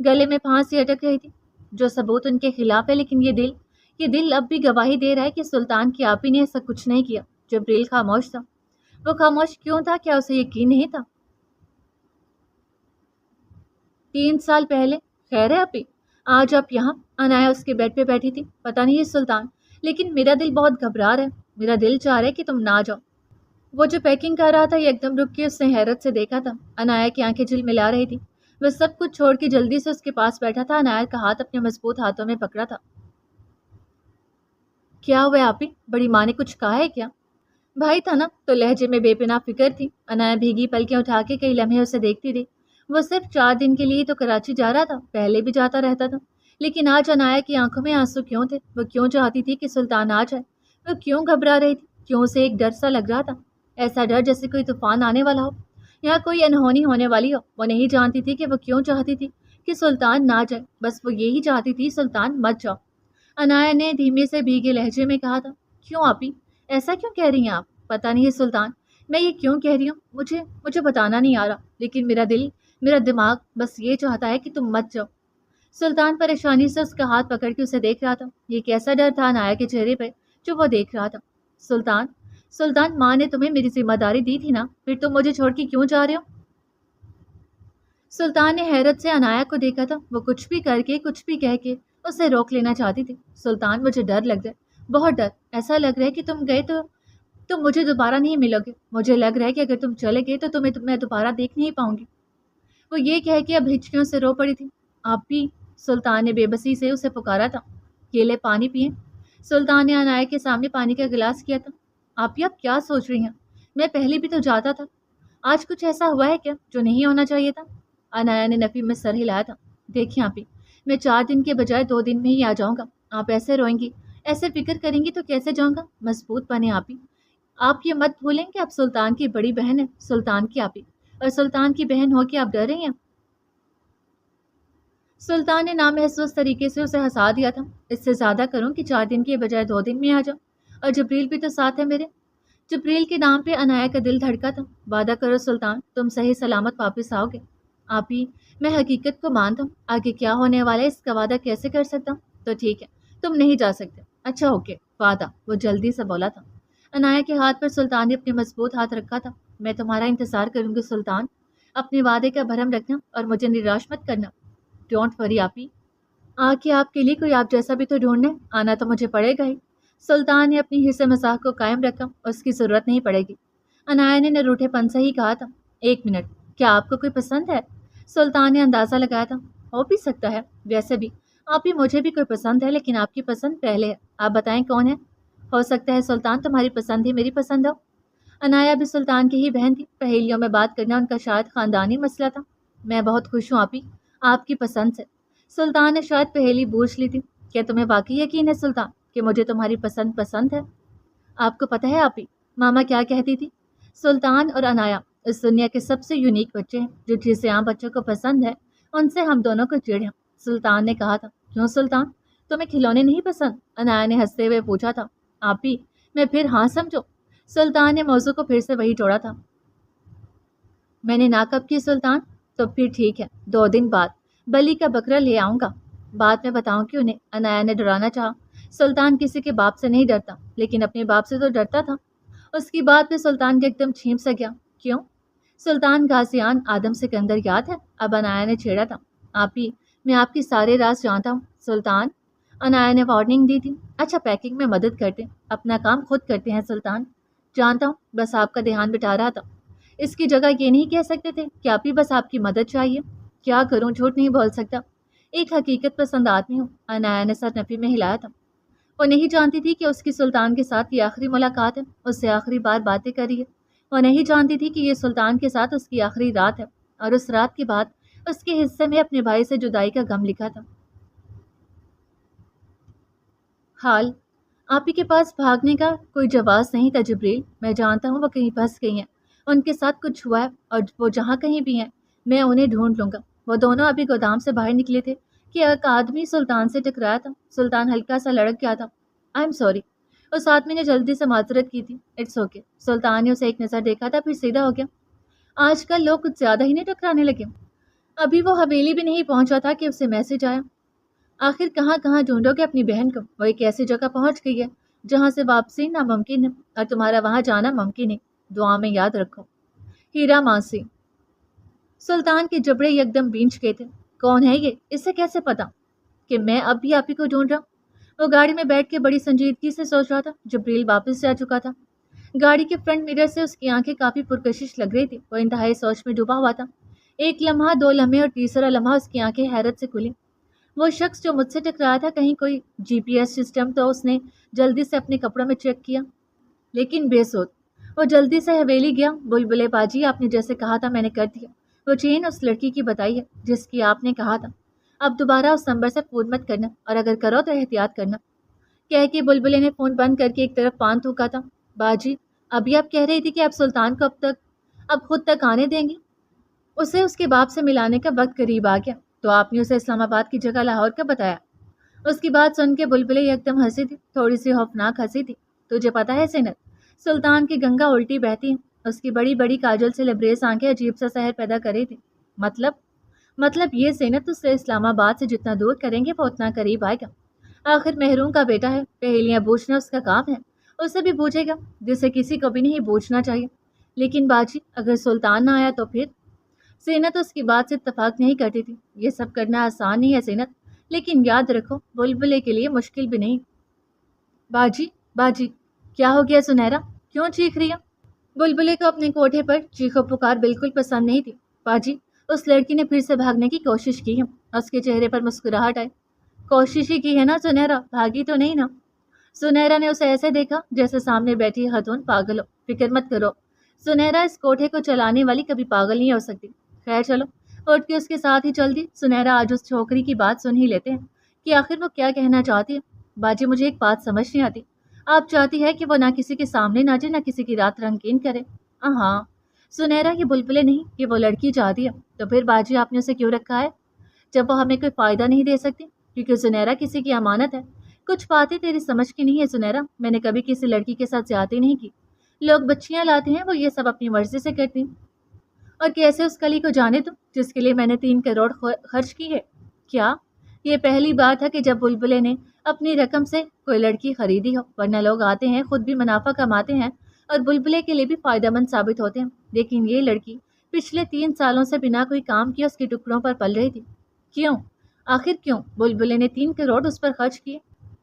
گلے میں پھانسی اٹک رہی تھی، جو ثبوت ان کے خلاف ہے، لیکن یہ دل اب بھی گواہی دے رہا ہے کہ سلطان کی آپ ہی نے ایسا کچھ نہیں کیا۔ جبریل خاموش تھا۔ وہ خاموش کیوں تھا؟ کیا اسے یقین نہیں تھا؟ 3 سال پہلے، خیر ہے اپی، آج آپ یہاں؟ عنایا اس کے بیڈ پہ بیٹھی تھی۔ پتہ نہیں یہ سلطان لیکن میرا دل بہت گھبرا رہا ہے، میرا دل چاہ رہا ہے کہ تم نہ جاؤ۔ وہ جو پیکنگ کر رہا تھا یہ ایک دم رک کے اس نے حیرت سے دیکھا تھا۔ عنایت کی آنکھیں جھلملا رہی تھی۔ وہ سب کچھ چھوڑ کے جلدی سے اس کے پاس بیٹھا تھا، عنایت کا ہاتھ اپنے مضبوط ہاتھوں میں پکڑا تھا۔ کیا ہوا آپی؟ بڑی ماں نے کچھ کہا ہے کیا؟ بھائی تھا نا تو لہجے میں بے پناہ فکر تھی۔ عنایت بھیگی پلکیں اٹھا کے کئی لمحے اسے دیکھتی رہی۔ وہ صرف 4 دن کے لیے تو کراچی جا رہا تھا، پہلے بھی جاتا رہتا تھا، لیکن آج عنایت کی آنکھوں میں آنسو کیوں تھے؟ وہ کیوں چاہتی تھی کہ سلطان آ جائے؟ وہ کیوں گھبرا رہی تھی؟ کیوں اسے ایک ڈر سا لگ رہا تھا، ایسا ڈر جیسے کوئی طوفان آنے والا ہو یا کوئی انہونی ہونے والی ہو۔ وہ نہیں جانتی تھی کہ وہ کیوں چاہتی تھی کہ سلطان نہ جائے، بس وہ یہی چاہتی تھی سلطان مت جاؤ۔ عنایت نے دھیمے سے بھیگے لہجے میں کہا تھا۔ کیوں آپی؟ ایسا کیوں کہہ رہی ہیں آپ؟ پتہ نہیں سلطان، میں یہ کیوں کہہ رہی ہوں، مجھے بتانا نہیں آ رہا، لیکن میرا دل، میرا دماغ بس یہ چاہتا ہے کہ تم مت جاؤ۔ سلطان پریشانی سے اس کا ہاتھ پکڑ کے اسے دیکھ رہا تھا۔ یہ کیسا ڈر تھا عنایت کے چہرے پہ جو وہ دیکھ رہا تھا؟ سلطان ماں نے تمہیں میری ذمہ داری دی تھی نا، پھر تم مجھے چھوڑ کے کیوں جا رہے ہو؟ سلطان نے حیرت سے عنایت کو دیکھا تھا۔ وہ کچھ بھی کر کے کچھ بھی کہہ کے اسے روک لینا چاہتی تھی۔ سلطان مجھے ڈر لگ رہا ہے، بہت ڈر، ایسا لگ رہا ہے کہ تم گئے تو تم مجھے دوبارہ نہیں ملو گے، مجھے لگ رہا ہے کہ اگر تم چلے گئے تو تمہیں میں دوبارہ دیکھ نہیں پاؤں گی۔ وہ یہ کہہ کے اب ہچکیوں سے رو پڑی تھی۔ آپ بھی؟ سلطان نے بے بسی سے اسے پکارا تھا۔ یہ لے پانی پئیں۔ سلطان نے عنایت کے سامنے پانی کا گلاس کیا تھا۔ آپ کیا سوچ رہی ہیں؟ میں پہلے بھی تو جاتا تھا، آج کچھ ایسا ہوا ہے کیا جو نہیں ہونا چاہیے تھا؟ عنایت نے نفی میں سر ہلایا تھا۔ دیکھیں آپی، میں 4 دن کے بجائے 2 دن میں ہی آ جاؤں گا۔ آپ ایسے روئیں گی، ایسے فکر کریں گی تو کیسے جاؤں گا؟ مضبوط بنے آپی، آپ یہ مت بھولیں کہ آپ سلطان کی بڑی بہن ہے، سلطان کی آپی، اور سلطان کی بہن ہو کے آپ ڈر رہی ہیں۔ سلطان نے نامحسوس طریقے سے اسے ہنسا دیا تھا۔ اس سے زیادہ کروں کہ 4 دن کے بجائے 2 دن میں آ جاؤ، اور جبریل بھی تو ساتھ ہے میرے۔ جبریل کے نام پہ عنایت کا دل دھڑکا تھا۔ وعدہ کرو سلطان، تم صحیح سلامت واپس آؤ گے۔ آپی، میں حقیقت کو مانتا ہوں، آگے کیا ہونے والا ہے اس کا وعدہ کیسے کر سکتا ہوں؟ تو ٹھیک ہے، تم نہیں جا سکتے۔ اچھا اوکے، وعدہ، وہ جلدی سے بولا تھا۔ عنایت کے ہاتھ پر سلطان نے اپنے مضبوط ہاتھ رکھا تھا۔ میں تمہارا انتظار کروں گی سلطان، اپنے وعدے کا بھرم رکھنا اور مجھے نراش مت کرنا۔ ڈونٹ وری آپی، آ کے آپ کے لیے کوئی آپ جیسا بھی تو ڈھونڈنے آنا تو مجھے پڑے گا ہی۔ سلطان نے اپنی حصہ مزاح کو قائم رکھا، اس کی ضرورت نہیں پڑے گی۔ عنایت نے نروٹھے پن سے ہی کہا تھا۔ 1 منٹ، کیا آپ کو کوئی پسند ہے؟ سلطان نے اندازہ لگایا تھا۔ ہو بھی سکتا ہے، ویسے بھی آپ ہی مجھے بھی کوئی پسند ہے، لیکن آپ کی پسند پہلے ہے، آپ بتائیں کون ہے؟ ہو سکتا ہے سلطان تمہاری پسند ہی میری پسند ہو۔ عنایت بھی سلطان کی ہی بہن تھی، پہیلیوں میں بات کرنا ان کا شاید خاندانی مسئلہ تھا۔ میں بہت خوش ہوں آپی، آپ کی پسند سے۔ سلطان نے شاید پہیلی بوجھ لی تھی۔ کیا تمہیں واقعی یقین ہے سلطان کہ مجھے تمہاری پسند ہے؟ آپ کو پتہ ہے آپی، ماما کیا کہتی تھی؟ سلطان اور عنایت اس دنیا کے سب سے یونیک بچے ہیں، جو چیزیں عام بچوں کو پسند ہے ان سے ہم دونوں کو چڑ ہے۔ سلطان نے کہا تھا۔ کیوں سلطان، تمہیں کھلونے نہیں پسند؟ عنایت نے ہنستے ہوئے پوچھا تھا۔ آپی، میں پھر ہاں سمجھو؟ سلطان نے موضوع کو پھر سے وہی جوڑا تھا۔ میں نے ناکب کی سلطان، تو پھر ٹھیک ہے، 2 دن بعد بلی کا بکرا لے آؤں گا۔ بعد میں بتاؤں کہ انہیں، عنایت نے ڈرانا چاہا۔ سلطان کسی کے باپ سے نہیں ڈرتا، لیکن اپنے باپ سے تو ڈرتا تھا۔ اس کی بات پہ سلطان کے ایک دم چھینپ سا گیا۔ کیوں؟ سلطان غازیان آدم سکندر یاد ہے؟ اب عنایت نے چھیڑا تھا۔ آپی، میں آپ کی سارے راز جانتا ہوں سلطان، عنایت نے وارننگ دی تھی۔ اچھا پیکنگ میں مدد کرتے، اپنا کام خود کرتے ہیں سلطان۔ جانتا ہوں، بس آپ کا دھیان بٹا رہا تھا۔ اس کی جگہ یہ نہیں کہہ سکتے تھے کہ آپ ہی بس آپ کی مدد چاہیے؟ کیا کروں، جھوٹ نہیں بول سکتا، ایک حقیقت پسند آدمی ہوں۔ عنایت نے سر نفی میں ہلایا تھا۔ وہ نہیں جانتی تھی کہ اس کی سلطان کے ساتھ یہ آخری ملاقات ہے، اس سے آخری بار باتیں کری ہے۔ وہ نہیں جانتی تھی کہ یہ سلطان کے ساتھ اس کی آخری رات ہے، اور اس رات کے بعد اس کے حصے میں اپنے بھائی سے جدائی کا غم لکھا تھا۔ حال آپ ہی کے پاس بھاگنے کا کوئی جواز نہیں تھا جبریل، میں جانتا ہوں وہ کہیں پھنس گئی ہیں، ان کے ساتھ کچھ ہوا ہے، اور وہ جہاں کہیں بھی ہیں میں انہیں ڈھونڈ لوں گا۔ وہ دونوں ابھی گودام سے باہر نکلے تھے کہ ایک آدمی سلطان سے ٹکرایا تھا۔ سلطان ہلکا سا لڑک گیا تھا۔ آئی ایم سوری، اس آدمی نے جلدی سے معذرت کی تھی۔ It's okay. سلطان نے اسے ایک نظر دیکھا تھا، پھر سیدھا ہو گیا۔ آج کل لوگ کچھ زیادہ ہی نہیں ٹکرانے لگے۔ ابھی وہ حویلی بھی نہیں پہنچا تھا کہ اسے میسج آیا۔ آخر کہاں کہاں ڈھونڈو گے اپنی بہن کو؟ وہ ایک ایسی جگہ پہنچ گئی ہے جہاں سے واپسی ناممکن ہے، اور تمہارا وہاں جانا ممکن ہے۔ دعا میں یاد رکھو، ہیرا مانسی۔ سلطان کے جبڑے یکدم بینچ گئے تھے۔ کون ہے یہ؟ اسے کیسے پتا کہ میں اب بھی آپ ہی کو ڈھونڈ رہا ہوں؟ وہ گاڑی میں بیٹھ کے بڑی سنجیدگی سے سوچ رہا تھا۔ جبریل واپس جا چکا تھا۔ گاڑی کے فرنٹ میرر سے اس کی آنکھیں کافی پرکشش لگ رہی تھی۔ وہ انتہائی سوچ میں ڈوبا ہوا تھا۔ ایک لمحہ، 2 لمحے اور تیسرا لمحہ اس کی آنکھیں حیرت سے کھلی۔ وہ شخص جو مجھ سے ٹکرایا تھا، کہیں کوئی GPS سسٹم تو اس نے جلدی سے اپنے کپڑوں میں چیک کیا، لیکن بے سود۔ وہ جلدی سے حویلی گیا۔ بلبلے باجی، آپ نے جیسے کہا تھا میں نے کر دیا۔ وہ چین اس لڑکی کی بتائی ہے جس کی آپ نے کہا تھا۔ اب دوبارہ اس نمبر سے فون مت کرنا، اور اگر کرو تو احتیاط کرنا، کہہ کے بلبلے نے فون بند کر کے ایک طرف پان تھوکا تھا۔ باجی، ابھی آپ کہہ رہی تھی کہ آپ سلطان کو اب خود تک آنے دیں گی؟ اسے اس کے باپ سے ملانے کا وقت قریب آ گیا، تو آپ نے اسے اسلام آباد کی جگہ لاہور کا بتایا؟ اس کی بات سن کے بلبلے ایک دم ہنسی تھی، تھوڑی سی خوفناک ہنسی تھی۔ تجھے پتا ہے زینت، سلطان کی گنگا الٹی بہتی ہے۔ اس کی بڑی بڑی کاجل سے لبریز آنکھیں عجیب سا سحر پیدا کر رہی تھی۔ مطلب یہ زینت، اس سے اسلام آباد سے جتنا دور کریں گے وہ اتنا قریب آئے گا۔ آخر محروم کا بیٹا ہے، پہیلیاں بوجھنا اس کا کام ہے، اسے بھی بوجھے گا، جسے کسی کو بھی نہیں بوجھنا چاہیے۔ لیکن باجی، اگر سلطان نہ آیا تو پھر؟ زینت اس کی بات سے اتفاق نہیں کرتی تھی۔ یہ سب کرنا آسان نہیں ہے زینت، لیکن یاد رکھو بلبلے کے لیے مشکل بھی نہیں۔ باجی کیا ہو گیا سنہرا، کیوں چیخ رہی ہے؟ بلبلے کو اپنے کوٹھے پر چیخو پکار بالکل پسند نہیں تھی۔ باجی، اس لڑکی نے پھر سے بھاگنے کی کوشش کی ہے۔ اس کے چہرے پر مسکراہٹ آئی۔ کوشش ہی کی ہے نا سنہرا، بھاگی تو نہیں نا؟ سنہرا نے اسے ایسے دیکھا جیسے سامنے بیٹھی خاتون پاگل ہو۔ فکر مت کرو سنہرا، اس کوٹھے کو چلانے والی کبھی پاگل نہیں ہو سکتی۔ خیر چلو، اٹھ کے اس کے ساتھ ہی چل دی۔ سنہرا، آج اس چھوکری کی بات سن ہی لیتے ہیں کہ آخر وہ کیا کہنا چاہتی ہے۔ باجی، مجھے ایک بات سمجھ نہیں آتی، آپ چاہتی ہے کہ وہ نہ کسی کے سامنے نہ جائے، نہ کسی کی رات رنگین کرے؟ ہاں سنہرا، یہ بلبلے نہیں، یہ وہ لڑکی چاہتی ہے۔ تو پھر باجی آپ نے اسے کیوں رکھا ہے جب وہ ہمیں کوئی فائدہ نہیں دے سکتی؟ کیونکہ سنہرا کسی کی امانت ہے۔ کچھ باتیں تیری سمجھ کی نہیں ہے سنہرا، میں نے کبھی کسی لڑکی کے ساتھ زیادتی نہیں کی۔ لوگ بچیاں لاتے ہیں، وہ یہ سب اپنی مرضی سے کرتی ہیں۔ اور کیسے اس کلی کو جانے دوں جس کے لیے میں نے 3 کروڑ خرچ کی ہے؟ کیا یہ پہلی بار تھا کہ جب بلبلے نے اپنی رقم سے کوئی لڑکی خریدی ہو؟ ورنہ لوگ آتے ہیں، خود بھی منافع کماتے ہیں اور بلبلے کے لیے بھی فائدہ مند ثابت ہوتے ہیں، لیکن یہ لڑکی پچھلے 3 سالوں سے بنا کوئی کام کیے اس کے ٹکڑوں پر پل رہی تھی۔ کیوں؟ آخر کیوں بلبلے نے 3 کروڑ اس پر خرچ کیے؟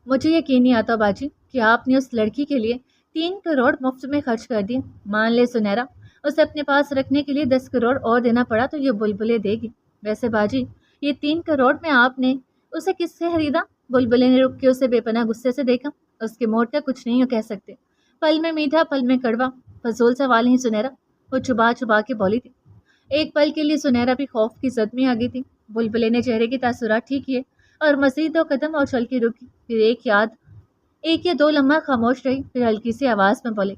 مجھے یقین نہیں آتا باجی کہ آپ نے اس لڑکی کے لیے 3 کروڑ مفت میں خرچ کر دیے۔ مان لے سنہرا، اسے اپنے پاس رکھنے کے لیے 10 کروڑ اور دینا پڑا تو یہ بلبلے دے گی۔ ویسے باجی، یہ 3 کروڑ میں آپ نے اسے کس سے خریدا؟ بلبلے نے رک کے اسے بے پناہ غصے سے دیکھا۔ اس کے موڑ کا کچھ نہیں کہہ سکتے، پل میں میٹھا پل میں کڑوا، فضول سوال نہیں سنہرا، وہ چبا کے بولی تھی۔ ایک پل کے لیے سنہرا بھی خوف کی زد میں آ گئی تھی۔ بلبلے نے چہرے کے تاثرات ٹھیک کیے اور مزید 2 قدم اور چل کے رکی، پھر ایک یا 2 لمحہ خاموش رہی، پھر ہلکی سی آواز میں بولے،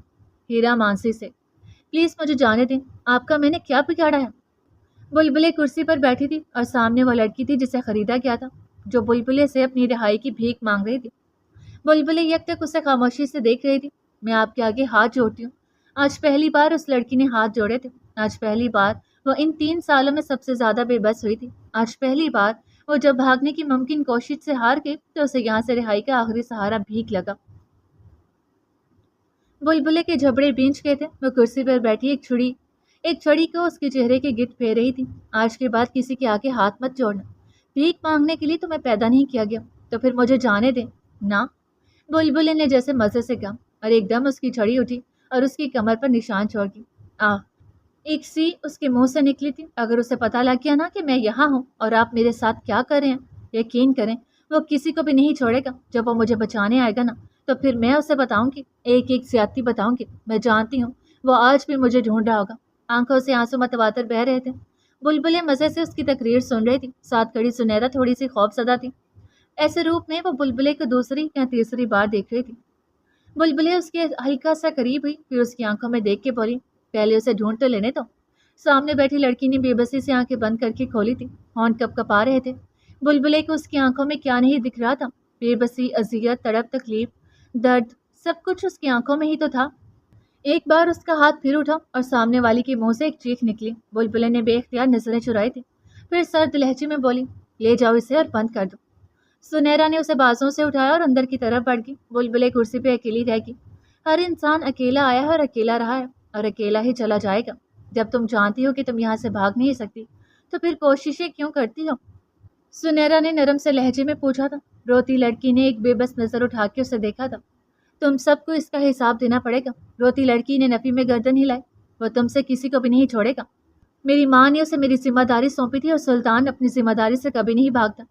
ہیرا مانسی سے پلیز مجھے جانے دیں، آپ کا میں نے کیا بگاڑا ہے؟ بلبلے کرسی پر بیٹھی تھی اور سامنے وہ لڑکی تھی جسے خریدا گیا تھا، جو بلبلے سے اپنی رہائی کی بھیک مانگ رہی تھی۔ بلبلے یک تک اسے خاموشی سے دیکھ رہی تھی۔ میں آپ کے آگے ہاتھ جوڑتی ہوں۔ آج پہلی بار اس لڑکی نے ہاتھ جوڑے تھے۔ آج پہلی بار وہ ان 3 سالوں میں سب سے زیادہ بے بس ہوئی تھی۔ آج پہلی بار وہ جب بھاگنے کی ممکن کوشش سے ہار گئی تو اسے یہاں سے رہائی کا آخری سہارا بھیک لگا۔ بلبلے کے جھبڑے بینچ گئے تھے۔ وہ کرسی پر بیٹھی ایک چھڑی کو اس کے چہرے کے گرد پھیر رہی تھی۔ آج کے بعد کسی کے آگے ہاتھ مت جوڑنا، بھیک مانگنے کے لیے تمہیں پیدا نہیں کیا گیا، تو پھر مجھے جانے دیں نا، بلبلے نے جیسے مزے سے کہا، اور ایک دم اس کی چھڑی اٹھی اور اس کی کمر پر نشان چھوڑ دی۔ ایک سی اس کے منہ سے نکلی تھی، اگر اسے پتا لگ گیا نا کہ میں یہاں ہوں اور آپ میرے ساتھ کیا کر رہے ہیں، یقین کریں وہ کسی کو بھی نہیں چھوڑے گا۔ جب وہ مجھے بچانے آئے گا نا تو پھر میں اسے بتاؤں گی، ایک زیادتی بتاؤں گی۔ میں جانتی ہوں وہ آج بھی مجھے ڈھونڈ رہا ہوگا۔ آنکھوں سے آنسو متواتر بہہ رہے تھے۔ بلبلے مزے سے اس کی تقریر سن رہی تھی، ساتھ کھڑی سنہرا تھوڑی سی خوف زدہ تھی۔ ایسے روپ میں وہ بلبلے کو دوسری یا تیسری بار دیکھ رہی تھی۔ بلبلے اس کے ہلکا سا قریب ہوئی، پھر اس کی آنکھوں میں دیکھ کے بولی، پہلے اسے ڈھونڈ تو لینے دو۔ سامنے بیٹھی لڑکی نے بے بسی سے آنکھیں بند کر کے کھولی تھی، ہونٹ کپ کپا رہے تھے۔ بلبلے کو اس کی آنکھوں میں کیا نہیں دکھ رہا تھا؟ بے بسی، اذیت، تڑپ، تکلیف، درد، سب کچھ اس کی آنکھوں میں ہی تو تھا۔ ایک بار اس کا ہاتھ پھر اٹھا اور سامنے والی کے منہ سے ایک چیخ نکلی۔ بلبلے نے بے اختیار نظریں چرائی تھی، پھر سرد لہجے میں بولی، لے جاؤ اسے اور بند کر دو۔ سنہرا نے اسے بازوں سے اٹھایا اور اندر کی طرف بڑھ گئی۔ بلبلے کرسی پہ اکیلی رہ گئی۔ ہر انسان اکیلا آیا ہے اور اکیلا رہا ہے اور اکیلا ہی چلا جائے گا۔ جب تم جانتی ہو کہ تم یہاں سے بھاگ نہیں سکتی تو پھر کوششیں کیوں کرتی ہو؟ سنہرا نے نرم سے لہجے میں پوچھا تھا۔ روتی لڑکی نے ایک بے بس نظر اٹھا کے اسے دیکھا تھا۔ تم سب کو اس کا حساب دینا پڑے گا۔ روتی لڑکی نے نفی میں گردن ہلائی۔ وہ تم سے کسی کو بھی نہیں چھوڑے گا۔ میری ماں نے اسے میری ذمہ داری سونپی تھی اور سلطان اپنی ذمہ داری سے کبھی نہیں بھاگتا۔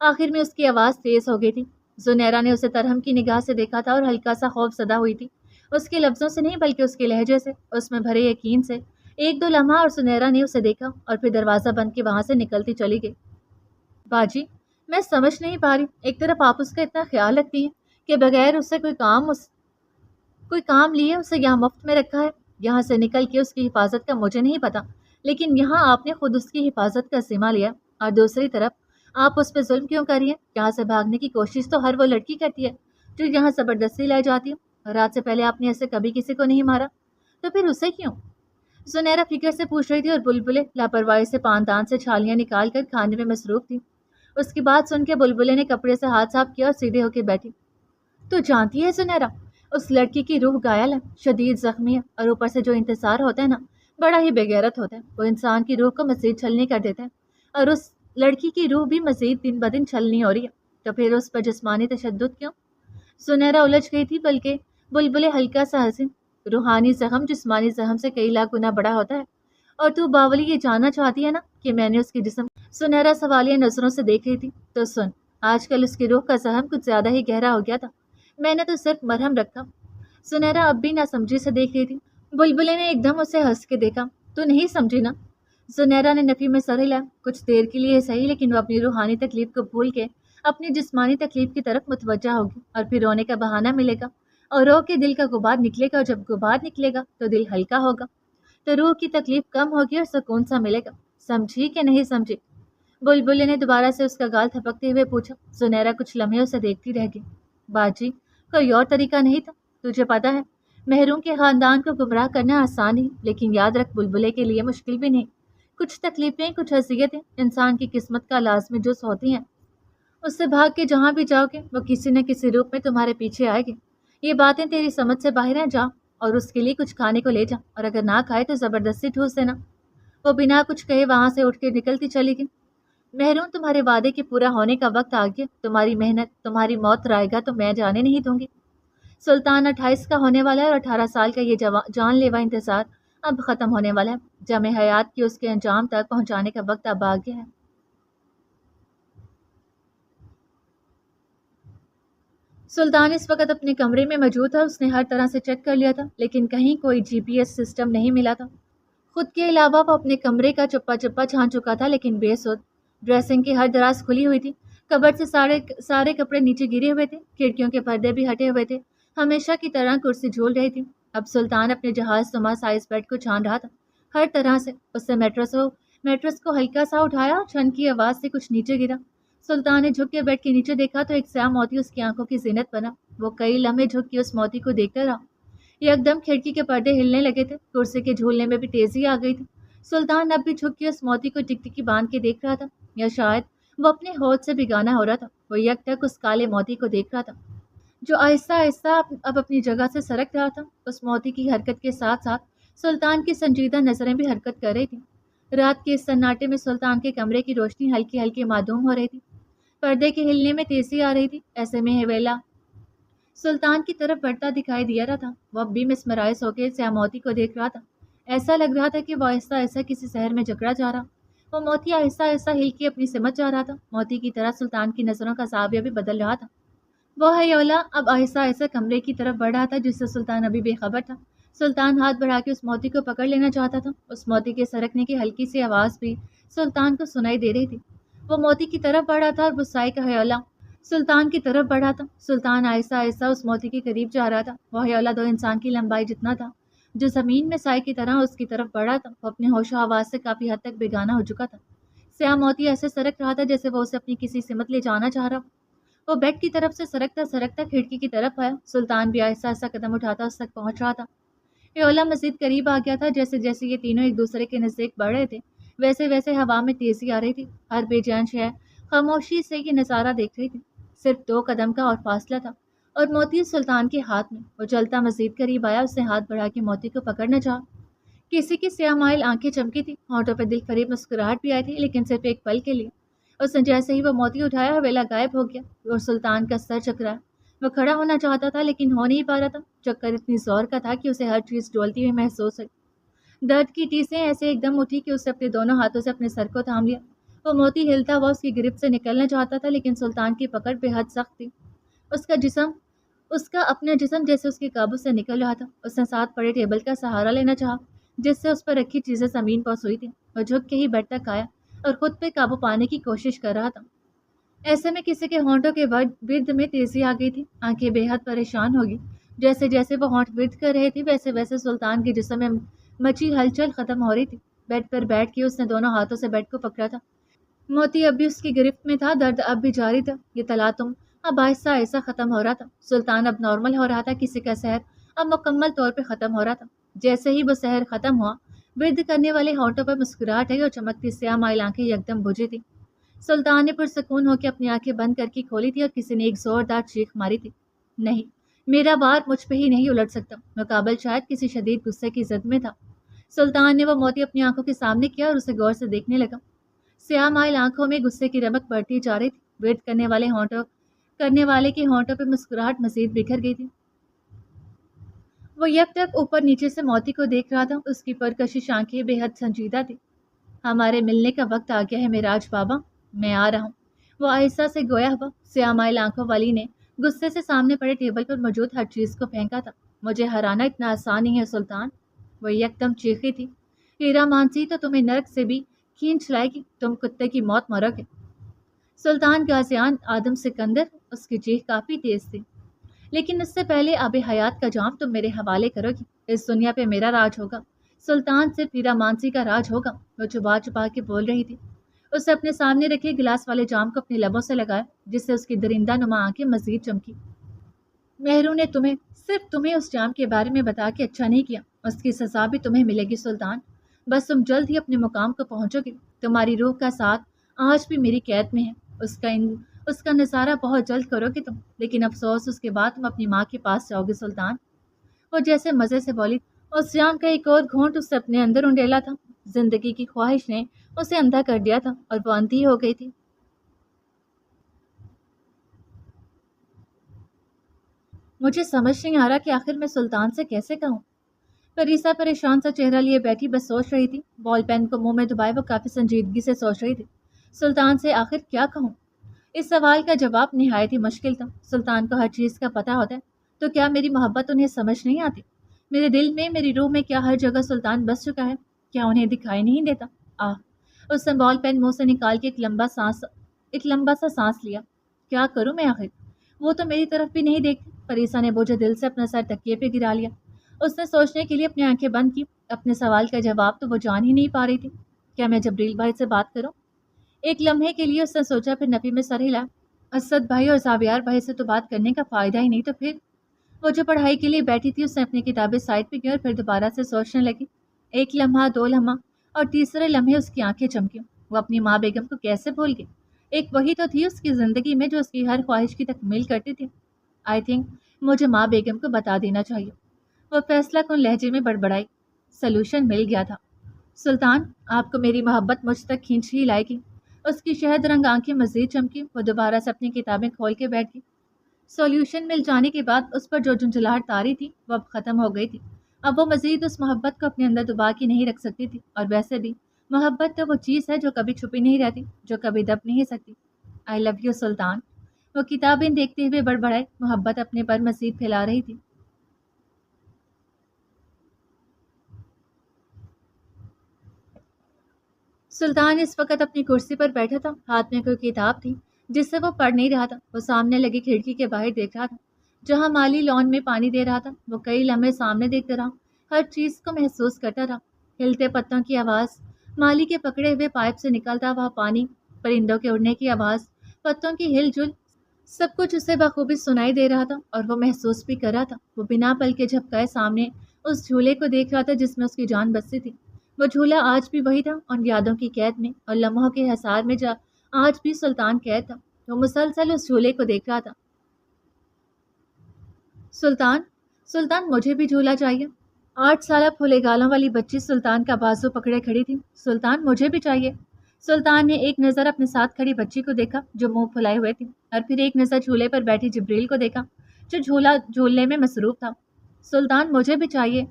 آخر میں اس کی آواز تیز ہو گئی تھی۔ زنیرہ نے اسے ترہم کی نگاہ سے دیکھا تھا اور ہلکا سا خوف زدہ ہوئی تھی، اس کے لفظوں سے نہیں بلکہ اس کے لہجے سے، اس میں بھرے یقین سے۔ ایک دو لمحہ اور زنیرہ نے اسے دیکھا اور پھر دروازہ بند کے وہاں سے نکلتی چلی گئی۔ باجی، میں سمجھ نہیں پا رہی، ایک طرف آپ اس کا اتنا خیال رکھتی ہیں کہ بغیر اس سے کوئی کام لیے اسے یہاں مفت میں رکھا ہے، یہاں سے نکل کے اس کی حفاظت کا مجھے نہیں پتا، لیکن یہاں آپ نے خود اس کی حفاظت کا ذمہ لیا، اور دوسری طرف آپ اس پہ ظلم کیوں کر رہی ہیں؟ یہاں سے بھاگنے کی کوشش تو ہر وہ لڑکی کرتی ہے جو یہاں زبردستی لائی جاتی ہے، اور رات سے پہلے آپ نے ایسے کبھی کسی کو نہیں مارا، تو پھر اسے کیوں؟ زنیرہ فکر سے پوچھ رہی تھی اور بلبلے لاپرواہی سے پاندان سے چھالیاں نکال کر کھانے میں مصروف تھی۔ اس کی بات سن کے بلبلے نے کپڑے سے ہاتھ صاف کیا اور سیدھے ہو کے بیٹھی۔ تو جانتی ہے زنیرہ، اس لڑکی کی روح گھائل ہے، شدید زخمی ہے، اور اوپر سے جو انتصار ہوتا ہے نا، بڑا ہی بے غیرت ہوتا ہے، وہ انسان کی روح کو مزید چھلنی کر دیتا ہے، اور اس لڑکی کی روح بھی مزید دن بدن چھلنی ہو رہی ہے، تو پھر اس پر جسمانی تشدد کیوں؟ زنیرہ الجھ گئی تھی، بلکہ بلبلے ہلکا سا ہنسی۔ روحانی زخم جسمانی زخم سے کئی لاکھ گنا بڑا ہوتا ہے، اور تو باولی یہ جاننا چاہتی ہے نا کہ میں نے اس کے جسم؟ زنیرہ سوالیہ نظروں سے دیکھ رہی تھی۔ تو سن، آج کل اس کی روح کا زخم کچھ زیادہ ہی گہرا ہو گیا تھا، میں نے تو صرف مرہم رکھا۔ زنیرہ اب بھی نہ سمجھی سے دیکھ رہی تھی۔ بلبلے نے ایک دم اسے ہنس کے دیکھا۔ تو نہیں سمجھی نا؟ زنیرہ نے نفی میں سر ہلایا۔ کچھ دیر کے لیے صحیح، لیکن وہ اپنی روحانی تکلیف کو بھول کے اپنی جسمانی تکلیف کی طرف متوجہ ہوگی، اور پھر رونے کا بہانہ ملے گا، اور رو کے دل کا غبار نکلے گا، اور جب غبار نکلے گا تو دل ہلکا ہوگا، تو روح کی تکلیف کم ہوگی اور سکون سا ملے گا۔ سمجھی کہ نہیں سمجھی؟ بلبلے نے دوبارہ سے اس کا گال تھپکتے ہوئے پوچھا۔ زنیرہ کچھ لمحے اسے دیکھتی رہ گئی۔ باجی، کوئی اور طریقہ نہیں تھا؟ تجھے پتا ہے محروم کے خاندان کو گمراہ کرنا آسان نہیں، لیکن یاد رکھ بلبلے کے لیے مشکل بھی نہیں۔ کچھ تکلیفیں، کچھ اذیتیں انسان کی قسمت کا لازمی جز ہوتی ہیں۔ اس سے بھاگ کے جہاں بھی جاؤ گے وہ کسی نہ کسی روپ میں تمہارے پیچھے آئے گی۔ یہ باتیں تیری سمجھ سے باہر ہیں، جا اور اس کے لیے کچھ کھانے کو لے جا، اور اگر نہ کھائے تو زبردستی ٹھوس دینا۔ وہ بنا کچھ کہے وہاں سے اٹھ کے نکلتی چلی گئی۔ محروم، تمہارے وعدے کے پورا ہونے کا وقت آ گیا، تمہاری محنت، تمہاری موت رائے گا تو میں جانے نہیں دوں گی۔ سلطان 28 کا ہونے والا ہے، اور 18 سال کا یہ جان لیوا انتظار اب ختم ہونے والا ہے۔ جمع حیات کی اس کے انجام تک پہنچانے کا وقت اب آ گیا ہے۔ سلطان اس وقت اپنے کمرے میں موجود تھا۔ اس نے ہر طرح سے چیک کر لیا تھا، لیکن کہیں کوئی GPS سسٹم نہیں ملا تھا۔ خود کے علاوہ وہ اپنے کمرے کا چپا چپا چھان چکا تھا، لیکن بے سود۔ ڈریسنگ کی ہر دراز کھلی ہوئی تھی، کبرڈ سے سارے کپڑے نیچے گرے ہوئے تھے، کھڑکیوں کے پردے بھی ہٹے ہوئے تھے، ہمیشہ کی طرح کرسی جھول رہی تھی۔ اب سلطان اپنے جہاز نما سائز بیڈ کو چھان رہا تھا، ہر طرح سے۔ اس سے میٹرس کو ہلکا سا اٹھایا اور چھن کی آواز سے کچھ نیچے گرا۔ سلطان نے جھک کے بیڈ کے نیچے دیکھا تو ایک سیاہ موتی اس کی آنکھوں کی زینت بنا۔ وہ کئی لمحے جھک کے اس موتی کو دیکھتا رہا۔ یکدم کھڑکی کے پردے ہلنے لگے تھے، کرسی کے جھولنے میں بھی تیزی آ گئی تھی۔ سلطان اب بھی جھک کے اس موتی کو ٹکٹکی باندھ کے دیکھ رہا تھا، یا شاید وہ اپنے ہوش سے بیگانہ ہو رہا تھا۔ وہ یک ٹک اس کالے موتی کو دیکھ رہا تھا جو آہستہ آہستہ اب اپنی جگہ سے سرک رہا تھا۔ اس موتی کی حرکت کے ساتھ ساتھ سلطان کی سنجیدہ نظریں بھی حرکت کر رہی تھیں۔ رات کے اس سناٹے میں سلطان کے کمرے کی روشنی ہلکی ہلکی معدوم ہو رہی تھی، پردے کے ہلنے میں تیزی آ رہی تھی۔ ایسے میں حویلا سلطان کی طرف بڑھتا دکھائی دیا رہا تھا۔ وہ اب بھی مسمرائز ہو کے سیاہ موتی کو دیکھ رہا تھا۔ ایسا لگ رہا تھا کہ وہ آہستہ آہستہ کسی شہر میں جکڑا جا رہا۔ وہ موتی آہستہ آہستہ ہل کے اپنی سمت جا رہا تھا، موتی کی طرح سلطان کی نظروں کا زاویہ بھی بدل رہا تھا۔ وہ حیولا اب آہستہ آہستہ کمرے کی طرف بڑھ رہا تھا، جس سے سلطان ابھی بے خبر تھا۔ سلطان ہاتھ بڑھا کے اس موتی کو پکڑ لینا چاہتا تھا۔ اس موتی کے سرکنے کی ہلکی سی آواز بھی سلطان کو سنائی دے رہی تھی۔ وہ موتی کی طرف بڑھ رہا تھا اور وہ سائے کا حیولا سلطان کی طرف بڑھا تھا۔ سلطان آہستہ آہستہ اس موتی کے قریب جا رہا تھا۔ وہ حیولا 2 انسان کی لمبائی جتنا تھا، جو زمین میں سائے کی طرح اس کی طرف بڑھا تھا۔ وہ اپنے ہوش و حواس سے کافی حد تک بیگانہ ہو چکا تھا۔ سیاہ موتی ایسے سرک رہا تھا جیسے وہ اسے اپنی کسی سمت لے جانا چاہ رہا۔ وہ بیڈ کی طرف سے سرکتا سرکتا کھڑکی کی طرف آیا۔ سلطان بھی آہستہ آہستہ قدم اٹھاتا اس تک پہنچ رہا تھا۔ حیولا مزید قریب آ گیا تھا۔ جیسے جیسے یہ تینوں ایک دوسرے کے نزدیک بڑھ رہے تھے، ویسے ویسے ہوا میں تیزی آ رہی تھی۔ ہر بے جان شے خاموشی سے یہ نظارہ دیکھ رہی تھی۔ صرف 2 قدم کا اور فاصلہ تھا، اور موتی سلطان کے ہاتھ میں۔ وہ چلتا مزید قریب آیا، اس نے ہاتھ بڑھا کے موتی کو پکڑنا چاہا۔ کسی کی سیاہ مائل آنکھیں چمکی تھی، ہونٹوں پہ دل فریب مسکراہٹ بھی آئی تھی، لیکن صرف ایک پل کے لیے۔ اس نے جیسے ہی وہ موتی اٹھایا حویلا غائب ہو گیا اور سلطان کا سر چکرایا۔ وہ کھڑا ہونا چاہتا تھا لیکن ہو نہیں پا رہا تھا۔ چکر اتنی زور کا تھا کہ اسے ہر چیز ڈولتی ہوئی محسوس ہوئی۔ درد کی ٹیسیں ایسے ایک دم اٹھی کہ اسے اپنے دونوں ہاتھوں سے اپنے سر کو تھام لیا۔ وہ موتی ہلتا ہوا اس کی گرفت سے نکلنا چاہتا تھا لیکن سلطان کی پکڑ بے حد سخت تھی۔ اس کا اپنا جسم جیسے اس کے قابو سے نکل رہا تھا۔ اس نے ساتھ پڑے ٹیبل کا سہارا لینا چاہا جس سے اس پر رکھی چیزیں زمین پر سوئی تھی۔ وہ جھک کے ہی بیڈ تک آیا اور خود پہ قابو پانے کی کوشش کر رہا تھا۔ ایسے میں کسی کے ہونٹوں کے ورد میں تیزی آ گئی تھی۔ آنکھیں بے حد پریشان ہوگی۔ جیسے جیسے وہ ہونٹ ورد کر رہے تھے ویسے ویسے سلطان کے جسم میں مچی ہلچل ختم ہو رہی تھی۔ بیڈ پر بیٹھ کے اس نے دونوں ہاتھوں سے بیڈ کو پکڑا تھا۔ موتی اب بھی اس کی گرفت میں تھا، درد اب بھی جاری تھا۔ یہ تلاطم اب آہستہ آہستہ ختم ہو رہا تھا۔ سلطان اب نارمل ہو رہا تھا، کسی کا سحر اب مکمل طور پہ ختم ہو رہا تھا۔ جیسے ہی وہ سحر ختم ہوا، ورد کرنے والے ہونٹوں پر مسکراہٹ آئی اور چمکتی سیاہ مائل آنکھیں یکدم بجھی تھی۔ سلطان نے پرسکون ہو کے اپنی آنکھیں بند کر کے کھولی تھی اور کسی نے ایک زوردار چیخ ماری تھی۔ نہیں، میرا وار مجھ پہ ہی نہیں الٹ سکتا۔ مقابل شاید کسی شدید غصے کی زد میں تھا۔ سلطان نے وہ موتی اپنی آنکھوں کے سامنے کیا اور اسے غور سے دیکھنے لگا۔ سیاہ مائل آنکھوں میں غصے کی رمق بڑھتی جا رہی تھی۔ ورد کرنے والے کے ہونٹوں پہ مسکراہٹ مزید بکھر گئی تھی۔ وہ یک ٹک اوپر نیچے سے موتی کو دیکھ رہا تھا۔ اس کی پرکشش آنکھیں بے حد سنجیدہ تھی۔ ہمارے ملنے کا وقت آ گیا ہے معراج بابا، میں آ رہا ہوں، وہ آہستہ سے گویا ہوا۔ سیاہ مائل آنکھوں والی نے غصے سے سامنے پڑے ٹیبل پر موجود ہر چیز کو پھینکا تھا۔ مجھے ہرانا اتنا آسان نہیں ہے سلطان، وہ یک دم چیخی تھی۔ ہیرا مانسی تو تمہیں نرک سے بھی کھینچ لائے گی، تم کتے کی موت مرو گے۔ سلطان غازیان آدم سکندر، اس کی چیخ کافی تیز تھی۔ لیکن اس سے پہلے آب حیات کا جام تم میرے حوالے کرو گی، اس دنیا پہ میرا راج ہوگا۔ سلطان صرف ہیرا مانسی کا راج ہوگا، وہ چھپا چھپا کے بول رہی تھی۔ اس نے اپنے سامنے رکھے گلاس والے جام کو اپنے لبوں سے لگایا جس سے اس کی درندہ نما آنکھیں مزید چمکی۔ مہرو نے صرف تمہیں اس جام کے بارے میں بتا کے اچھا نہیں کیا، اس کی سزا بھی تمہیں ملے گی سلطان۔ بس تم جلد ہی اپنے مقام کو پہنچو گے۔ تمہاری روح کا ساتھ آج بھی میری قید میں ہے، اس کا نظارہ بہت جلد کرو گے تم، لیکن افسوس اس کے بعد تم اپنی ماں کے پاس جاؤ گے سلطان، وہ جیسے مزے سے بولی۔ اس جام کا ایک اور گھونٹ اس سے اپنے اندر انڈیلا تھا۔ زندگی کی خواہش نے اسے اندھا کر دیا تھا اور وہ اندھی ہو گئی تھی۔ مجھے سمجھ نہیں آ رہا کہ آخر میں سلطان سے کیسے کہوں۔ پریسا پریشان سا چہرہ لیے بیٹھی بس سوچ رہی تھی۔ بال پین کو منہ میں دبائے وہ کافی سنجیدگی سے سوچ رہی تھی، سلطان سے آخر کیا کہوں۔ اس سوال کا جواب نہایت ہی مشکل تھا۔ سلطان کو ہر چیز کا پتہ ہوتا ہے تو کیا میری محبت انہیں سمجھ نہیں آتی؟ میرے دل میں، میری روح میں کیا ہر جگہ سلطان بس چکا ہے؟ کیا انہیں دکھائی نہیں دیتا؟ اس نے بال پین منہ سے نکال کے ایک لمبا سا سانس لیا۔ کیا کروں میں آخر؟ وہ تو میری طرف بھی نہیں دیکھتی۔ پریسا نے بوجھے دل سے اپنا سر تکیے پہ گرا لیا۔ اس نے سوچنے کے لیے اپنی آنکھیں بند کی۔ اپنے سوال کا جواب تو وہ جان ہی نہیں پا رہی تھی۔ کیا میں جبریل بھائی سے بات کروں؟ ایک لمحے کے لیے اس نے سوچا، پھر نفی میں سر ہلا۔ اسد بھائی اور زاویار بھائی سے تو بات کرنے کا فائدہ ہی نہیں، تو پھر وہ جو پڑھائی کے لیے بیٹھی تھی اس نے اپنی کتابیں سائڈ پہ کی اور پھر دوبارہ سے سوچنے لگی۔ ایک لمحہ، دو لمحہ اور تیسرے لمحے اس کی آنکھیں چمکی۔ وہ اپنی ماں بیگم کو کیسے بھول گئی؟ ایک وہی تو تھی اس کی زندگی میں جو اس کی ہر خواہش کی تکمیل کرتی تھی۔ آئی تھنک مجھے ماں بیگم کو بتا دینا چاہیے، وہ فیصلہ کن لہجے میں بڑبڑائی۔ سلوشن مل گیا تھا۔ سلطان، آپ کو میری محبت مجھ تک کھینچ ہی لائے گی۔ اس کی شہد رنگ آنکھیں مزید چمکی۔ وہ دوبارہ سے اپنی کتابیں کھول کے بیٹھ گئی۔ سولوشن مل جانے کے بعد اس پر جو جھنجھلاہٹ تاری تھی وہ اب ختم ہو گئی تھی۔ اب وہ مزید اس محبت کو اپنے اندر دبا کے نہیں رکھ سکتی تھی، اور ویسے بھی محبت تو وہ چیز ہے جو کبھی چھپی نہیں رہتی، جو کبھی دب نہیں سکتی۔ آئی لو یو سلطان، وہ کتابیں دیکھتے ہوئے بڑبڑائے۔ محبت اپنے پر مزید پھیلا رہی تھی۔ سلطان اس وقت اپنی کرسی پر بیٹھا تھا، ہاتھ میں کوئی کتاب تھی جس سے وہ پڑھ نہیں رہا تھا۔ وہ سامنے لگی کھڑکی کے باہر دیکھ رہا تھا جہاں مالی لان میں پانی دے رہا تھا۔ وہ کئی لمحے سامنے دیکھتا رہا، ہر چیز کو محسوس کرتا رہا۔ ہلتے پتوں کی آواز، مالی کے پکڑے ہوئے پائپ سے نکلتا ہوا پانی، پرندوں کے اڑنے کی آواز، پتوں کی ہل جل، سب کچھ اسے بخوبی سنائی دے رہا تھا اور وہ محسوس بھی کر رہا تھا۔ وہ بنا پل کے جھپکائے سامنے اس جھولے کو دیکھ رہا تھا جس میں اس کی جان بسی تھی۔ وہ جھولا آج بھی وہی تھا، ان یادوں کی قید میں اور لمحوں کے حصار میں آج بھی سلطان قید تھا۔ وہ مسلسل اس جھولے کو دیکھ رہا تھا۔ سلطان مجھے بھی جھولا چاہیے۔ 8 سالہ پھولے گالوں والی بچی سلطان کا بازو پکڑے کھڑی تھی۔ سلطان مجھے بھی چاہیے۔ سلطان نے ایک نظر اپنے ساتھ کھڑی بچی کو دیکھا جو منہ پھلائے ہوئے تھی، اور پھر ایک نظر جھولے پر بیٹھی جبریل کو دیکھا جو جھولا جھولنے میں مصروف تھا۔ سلطان مجھے بھی چاہیے۔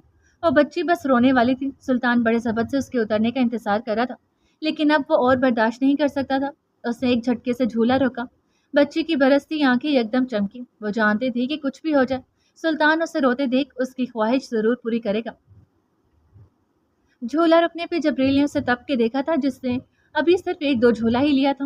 وہ بچی بس رونے والی تھی۔ سلطان بڑے صبر سے اس کے اترنے کا انتظار کر رہا تھا، لیکن اب وہ اور برداشت نہیں کر سکتا تھا۔ اس نے ایک جھٹکے سے جھولا روکا۔ بچی کی برستی آنکھیں یکدم چمکی۔ وہ جانتی تھی کہ کچھ بھی ہو جائے سلطان اسے روتے دیکھ اس کی خواہش ضرور پوری کرے گا۔ جھولا رکنے پہ جبریل نے اسے تپ کے دیکھا تھا جس نے ابھی صرف ایک دو جھولا ہی لیا تھا۔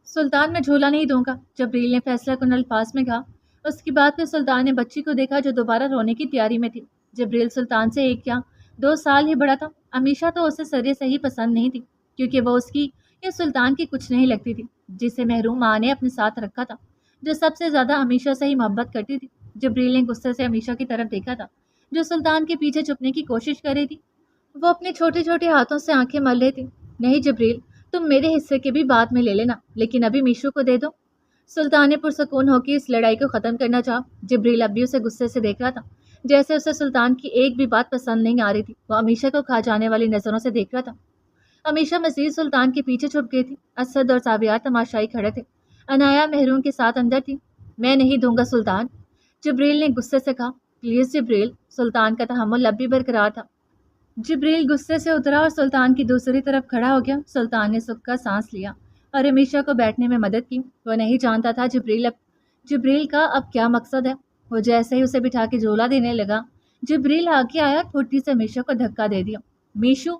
سلطان میں جھولا نہیں دوں گا، جبریل نے فیصلہ کن الفاظ میں کہا۔ اس کی بات پہ سلطان نے بچی کو دیکھا جو دوبارہ رونے کی تیاری میں تھی۔ جبریل سلطان سے 1 یا 2 سال ہی بڑا تھا۔ امیشہ تو اسے سرے سے ہی پسند نہیں تھی، کیونکہ وہ اس کی یا سلطان کی کچھ نہیں لگتی تھی، جسے محروم ماں نے اپنے ساتھ رکھا تھا، جو سب سے زیادہ امیشہ سے ہی محبت کرتی تھی۔ جبریل نے غصے سے امیشہ کی طرف دیکھا تھا جو سلطان کے پیچھے چھپنے کی کوشش کر رہی تھی۔ وہ اپنے چھوٹے چھوٹے ہاتھوں سے آنکھیں مل رہی تھی۔ نہیں جبریل، تم میرے حصے کے بھی بعد میں لے لینا، لیکن ابھی میشو کو دے دو۔ سلطان نے پرسکون ہو کے اس لڑائی کو ختم کرنا چاہا۔ جبریل اب بھی اسے غصے سے دیکھ رہا تھا، جیسے اسے سلطان کی ایک بھی بات پسند نہیں آ رہی تھی۔ وہ امیشہ کو کھا جانے والی نظروں سے دیکھ رہا تھا۔ امیشہ مزید سلطان کے پیچھے چھپ گئی تھی۔ اسد اور سابیار تماشائی کھڑے تھے۔ عنایا محروم کے ساتھ اندر تھی۔ میں نہیں دوں گا سلطان، جبریل نے غصے سے کہا۔ پلیز جبریل۔ سلطان کا تحمل اب بھی برقرار تھا۔ جبریل غصے سے اترا اور سلطان کی دوسری طرف کھڑا ہو گیا۔ سلطان نے سکھ کا سانس لیا اور امیشہ کو بیٹھنے میں مدد کی۔ وہ نہیں جانتا تھا جبریل کا اب کیا مقصد ہے۔ وہ جیسے ہی اسے بٹھا کے جھولا دینے لگا، جبریل آگے آیا اور پھٹی سے امیشہ کو دھکا دے دیا۔ میشو!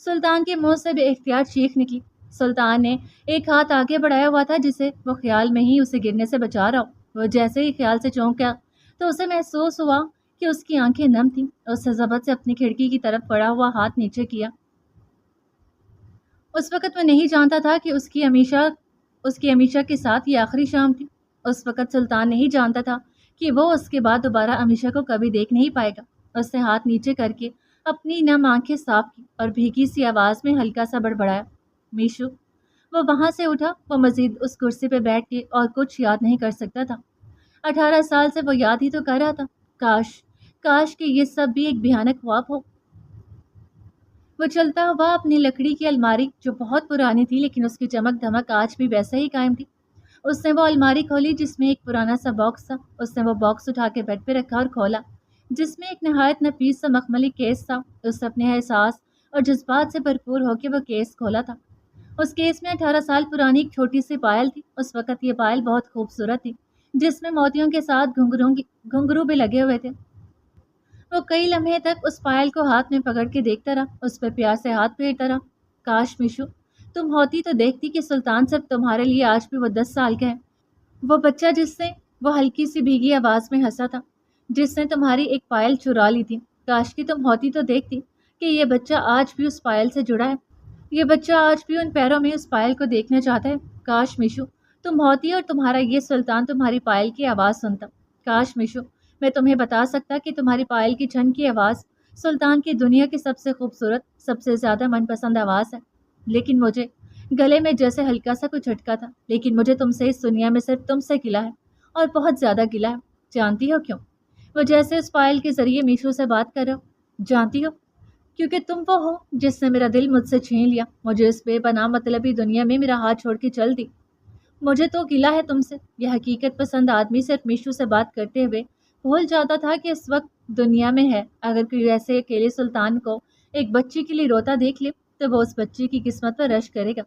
سلطان کے منہ سے بے اختیار چیخ نکلی۔ سلطان نے ایک ہاتھ آگے بڑھایا ہوا تھا جسے وہ خیال میں ہی اسے گرنے سے بچا رہا ہو۔ وہ جیسے ہی خیال سے چونکا تو اسے محسوس ہوا کہ اس کی آنکھیں نم تھیں۔ اس نے ضبط سے اپنی کھڑکی کی طرف پڑا ہوا ہاتھ نیچے کیا۔ اس وقت وہ نہیں جانتا تھا کہ اس کی امیشہ کے ساتھ یہ آخری شام تھی۔ اس وقت سلطان نہیں جانتا تھا کہ وہ اس کے بعد دوبارہ امیشہ کو کبھی دیکھ نہیں پائے گا۔ اس نے ہاتھ نیچے کر کے اپنی نم آنکھیں صاف کی اور بھیگی سی آواز میں ہلکا سا بڑبڑایا، میشو! وہ وہاں سے اٹھا۔ وہ مزید اس کرسی پہ بیٹھ کے اور کچھ یاد نہیں کر سکتا تھا۔ 18 سال سے وہ یاد ہی تو کر رہا تھا۔ کاش کہ یہ سب بھی ایک بھیانک خواب ہو۔ وہ چلتا ہوا اپنی لکڑی کی الماری جو بہت پرانی تھی لیکن اس کی چمک دھمک آج بھی ویسے ہی قائم تھی۔ اس نے وہ الماری کھولی جس میں ایک پرانا سا باکس تھا۔ اس نے وہ باکس اٹھا کے بیڈ پہ رکھا اور کھولا، جس میں ایک نہایت نفیس سا مخملی کیس تھا۔ اس نے اپنے احساس اور جذبات سے بھرپور ہو کے وہ کیس کھولا تھا۔ اس کیس میں 18 سال پرانی ایک چھوٹی سی پائل تھی۔ اس وقت یہ پائل بہت خوبصورت تھی، جس میں موتیوں کے ساتھ گھنگرو بھی لگے ہوئے تھے۔ وہ کئی لمحے تک اس پائل کو ہاتھ میں پکڑ کے دیکھتا رہا، اس پر پیار سے ہاتھ پھیرتا رہا۔ کاش میشو تم ہوتی تو دیکھتی کہ سلطان صرف تمہارے لیے آج بھی وہ 10 سال کا ہے، وہ بچہ جس سے وہ ہلکی سی بھیگی آواز میں ہنسا تھا، جس نے تمہاری ایک پائل چرا لی تھی۔ کاش کہ تم ہوتی تو دیکھتی کہ یہ بچہ آج بھی اس پائل سے جڑا ہے، یہ بچہ آج بھی ان پیروں میں اس پائل کو دیکھنا چاہتا ہے۔ کاش میشو تم ہوتی اور تمہارا یہ سلطان تمہاری پائل کی آواز سنتا۔ کاش میشو میں تمہیں بتا سکتا کہ تمہاری پائل کی چھن کی آواز سلطان کی دنیا کی سب سے خوبصورت، سب سے زیادہ من پسند آواز ہے۔ لیکن مجھے گلے میں جیسے ہلکا سا کچھ جھٹکا تھا، لیکن مجھے تم سے اس دنیا میں صرف تم سے گلہ ہے، اور بہت زیادہ گلہ ہے۔ جانتی ہو کیوں؟ وہ جیسے اس فائل کے ذریعے میشو سے بات کر رہا ہو۔ جانتی ہو کیونکہ تم وہ ہو جس نے میرا دل مجھ سے چھین لیا، مجھے اس بے پناہ مطلبی دنیا میں میرا ہاتھ چھوڑ کے چل دی۔ مجھے تو گلہ ہے تم سے۔ یہ حقیقت پسند آدمی صرف میشو سے بات کرتے ہوئے بھول جاتا تھا کہ اس وقت دنیا میں ہے۔ اگر کوئی ایسے اکیلے سلطان کو ایک بچی کے لیے روتا دیکھ لے تو وہ اس بچی کی قسمت پر رشک کرے گا،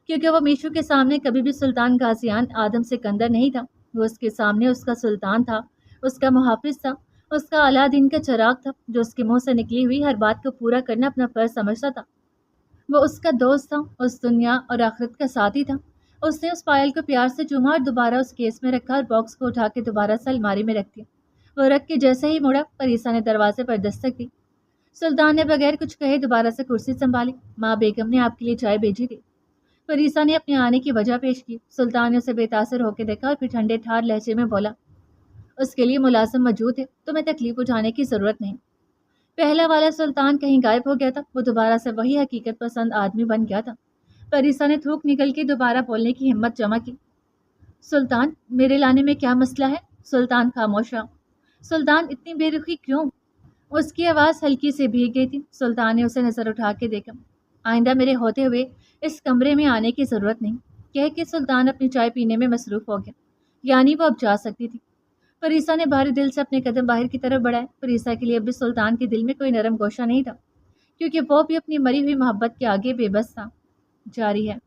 کیونکہ وہ میشو کے سامنے کبھی بھی سلطان غازیان آدم سکندر نہیں تھا۔ وہ اس کے سامنے اس کا سلطان تھا، اس کا محافظ تھا، اس کا اعلیٰ دین کا چراغ تھا جو اس کے منہ سے نکلی ہوئی ہر بات کو پورا کرنا اپنا فرض سمجھتا تھا۔ وہ اس کا دوست تھا، اس دنیا اور آخرت کا ساتھی تھا۔ اس نے اس پائل کو پیار سے چوما اور دوبارہ اس کیس میں رکھا اور باکس کو اٹھا کے دوبارہ سے الماری میں رکھ دیا۔ وہ رکھ کے جیسے ہی مڑا، پریسا نے دروازے پر دستک دی۔ سلطان نے بغیر کچھ کہے دوبارہ سے کرسی سنبھالی۔ ماں بیگم نے آپ کے لیے چائے بھیجی تھی۔ پریسا نے اپنے آنے کی وجہ پیش کی۔ سلطان نے اسے بے تاثر ہو کے دیکھا اور پھر ٹھنڈے ٹھار لہجے میں بولا، اس کے لیے ملازم موجود ہے، تمہیں تکلیف اٹھانے کی ضرورت نہیں۔ پہلا والا سلطان کہیں غائب ہو گیا تھا، وہ دوبارہ سے وہی حقیقت پسند آدمی بن گیا تھا۔ پریسا نے تھوک نکل کے دوبارہ بولنے کی ہمت جمع کی۔ سلطان میرے لانے میں کیا مسئلہ ہے؟ سلطان خاموش رہا۔ سلطان اتنی بے رخی کیوں؟ اس کی آواز ہلکی سے بھیگ گئی تھی۔ سلطان نے اسے نظر اٹھا کے دیکھا۔ آئندہ میرے ہوتے ہوئے اس کمرے میں آنے کی ضرورت نہیں، کہہ کے سلطان اپنی چائے پینے میں مصروف ہو گیا۔ یعنی وہ اب جا سکتی تھی۔ فریسا نے بھاری دل سے اپنے قدم باہر کی طرف بڑھائے۔ فریسا کے لیے اب بھی سلطان کے دل میں کوئی نرم گوشہ نہیں تھا، کیونکہ وہ بھی اپنی مری ہوئی محبت کے آگے بے بس تھا۔ جاری ہے۔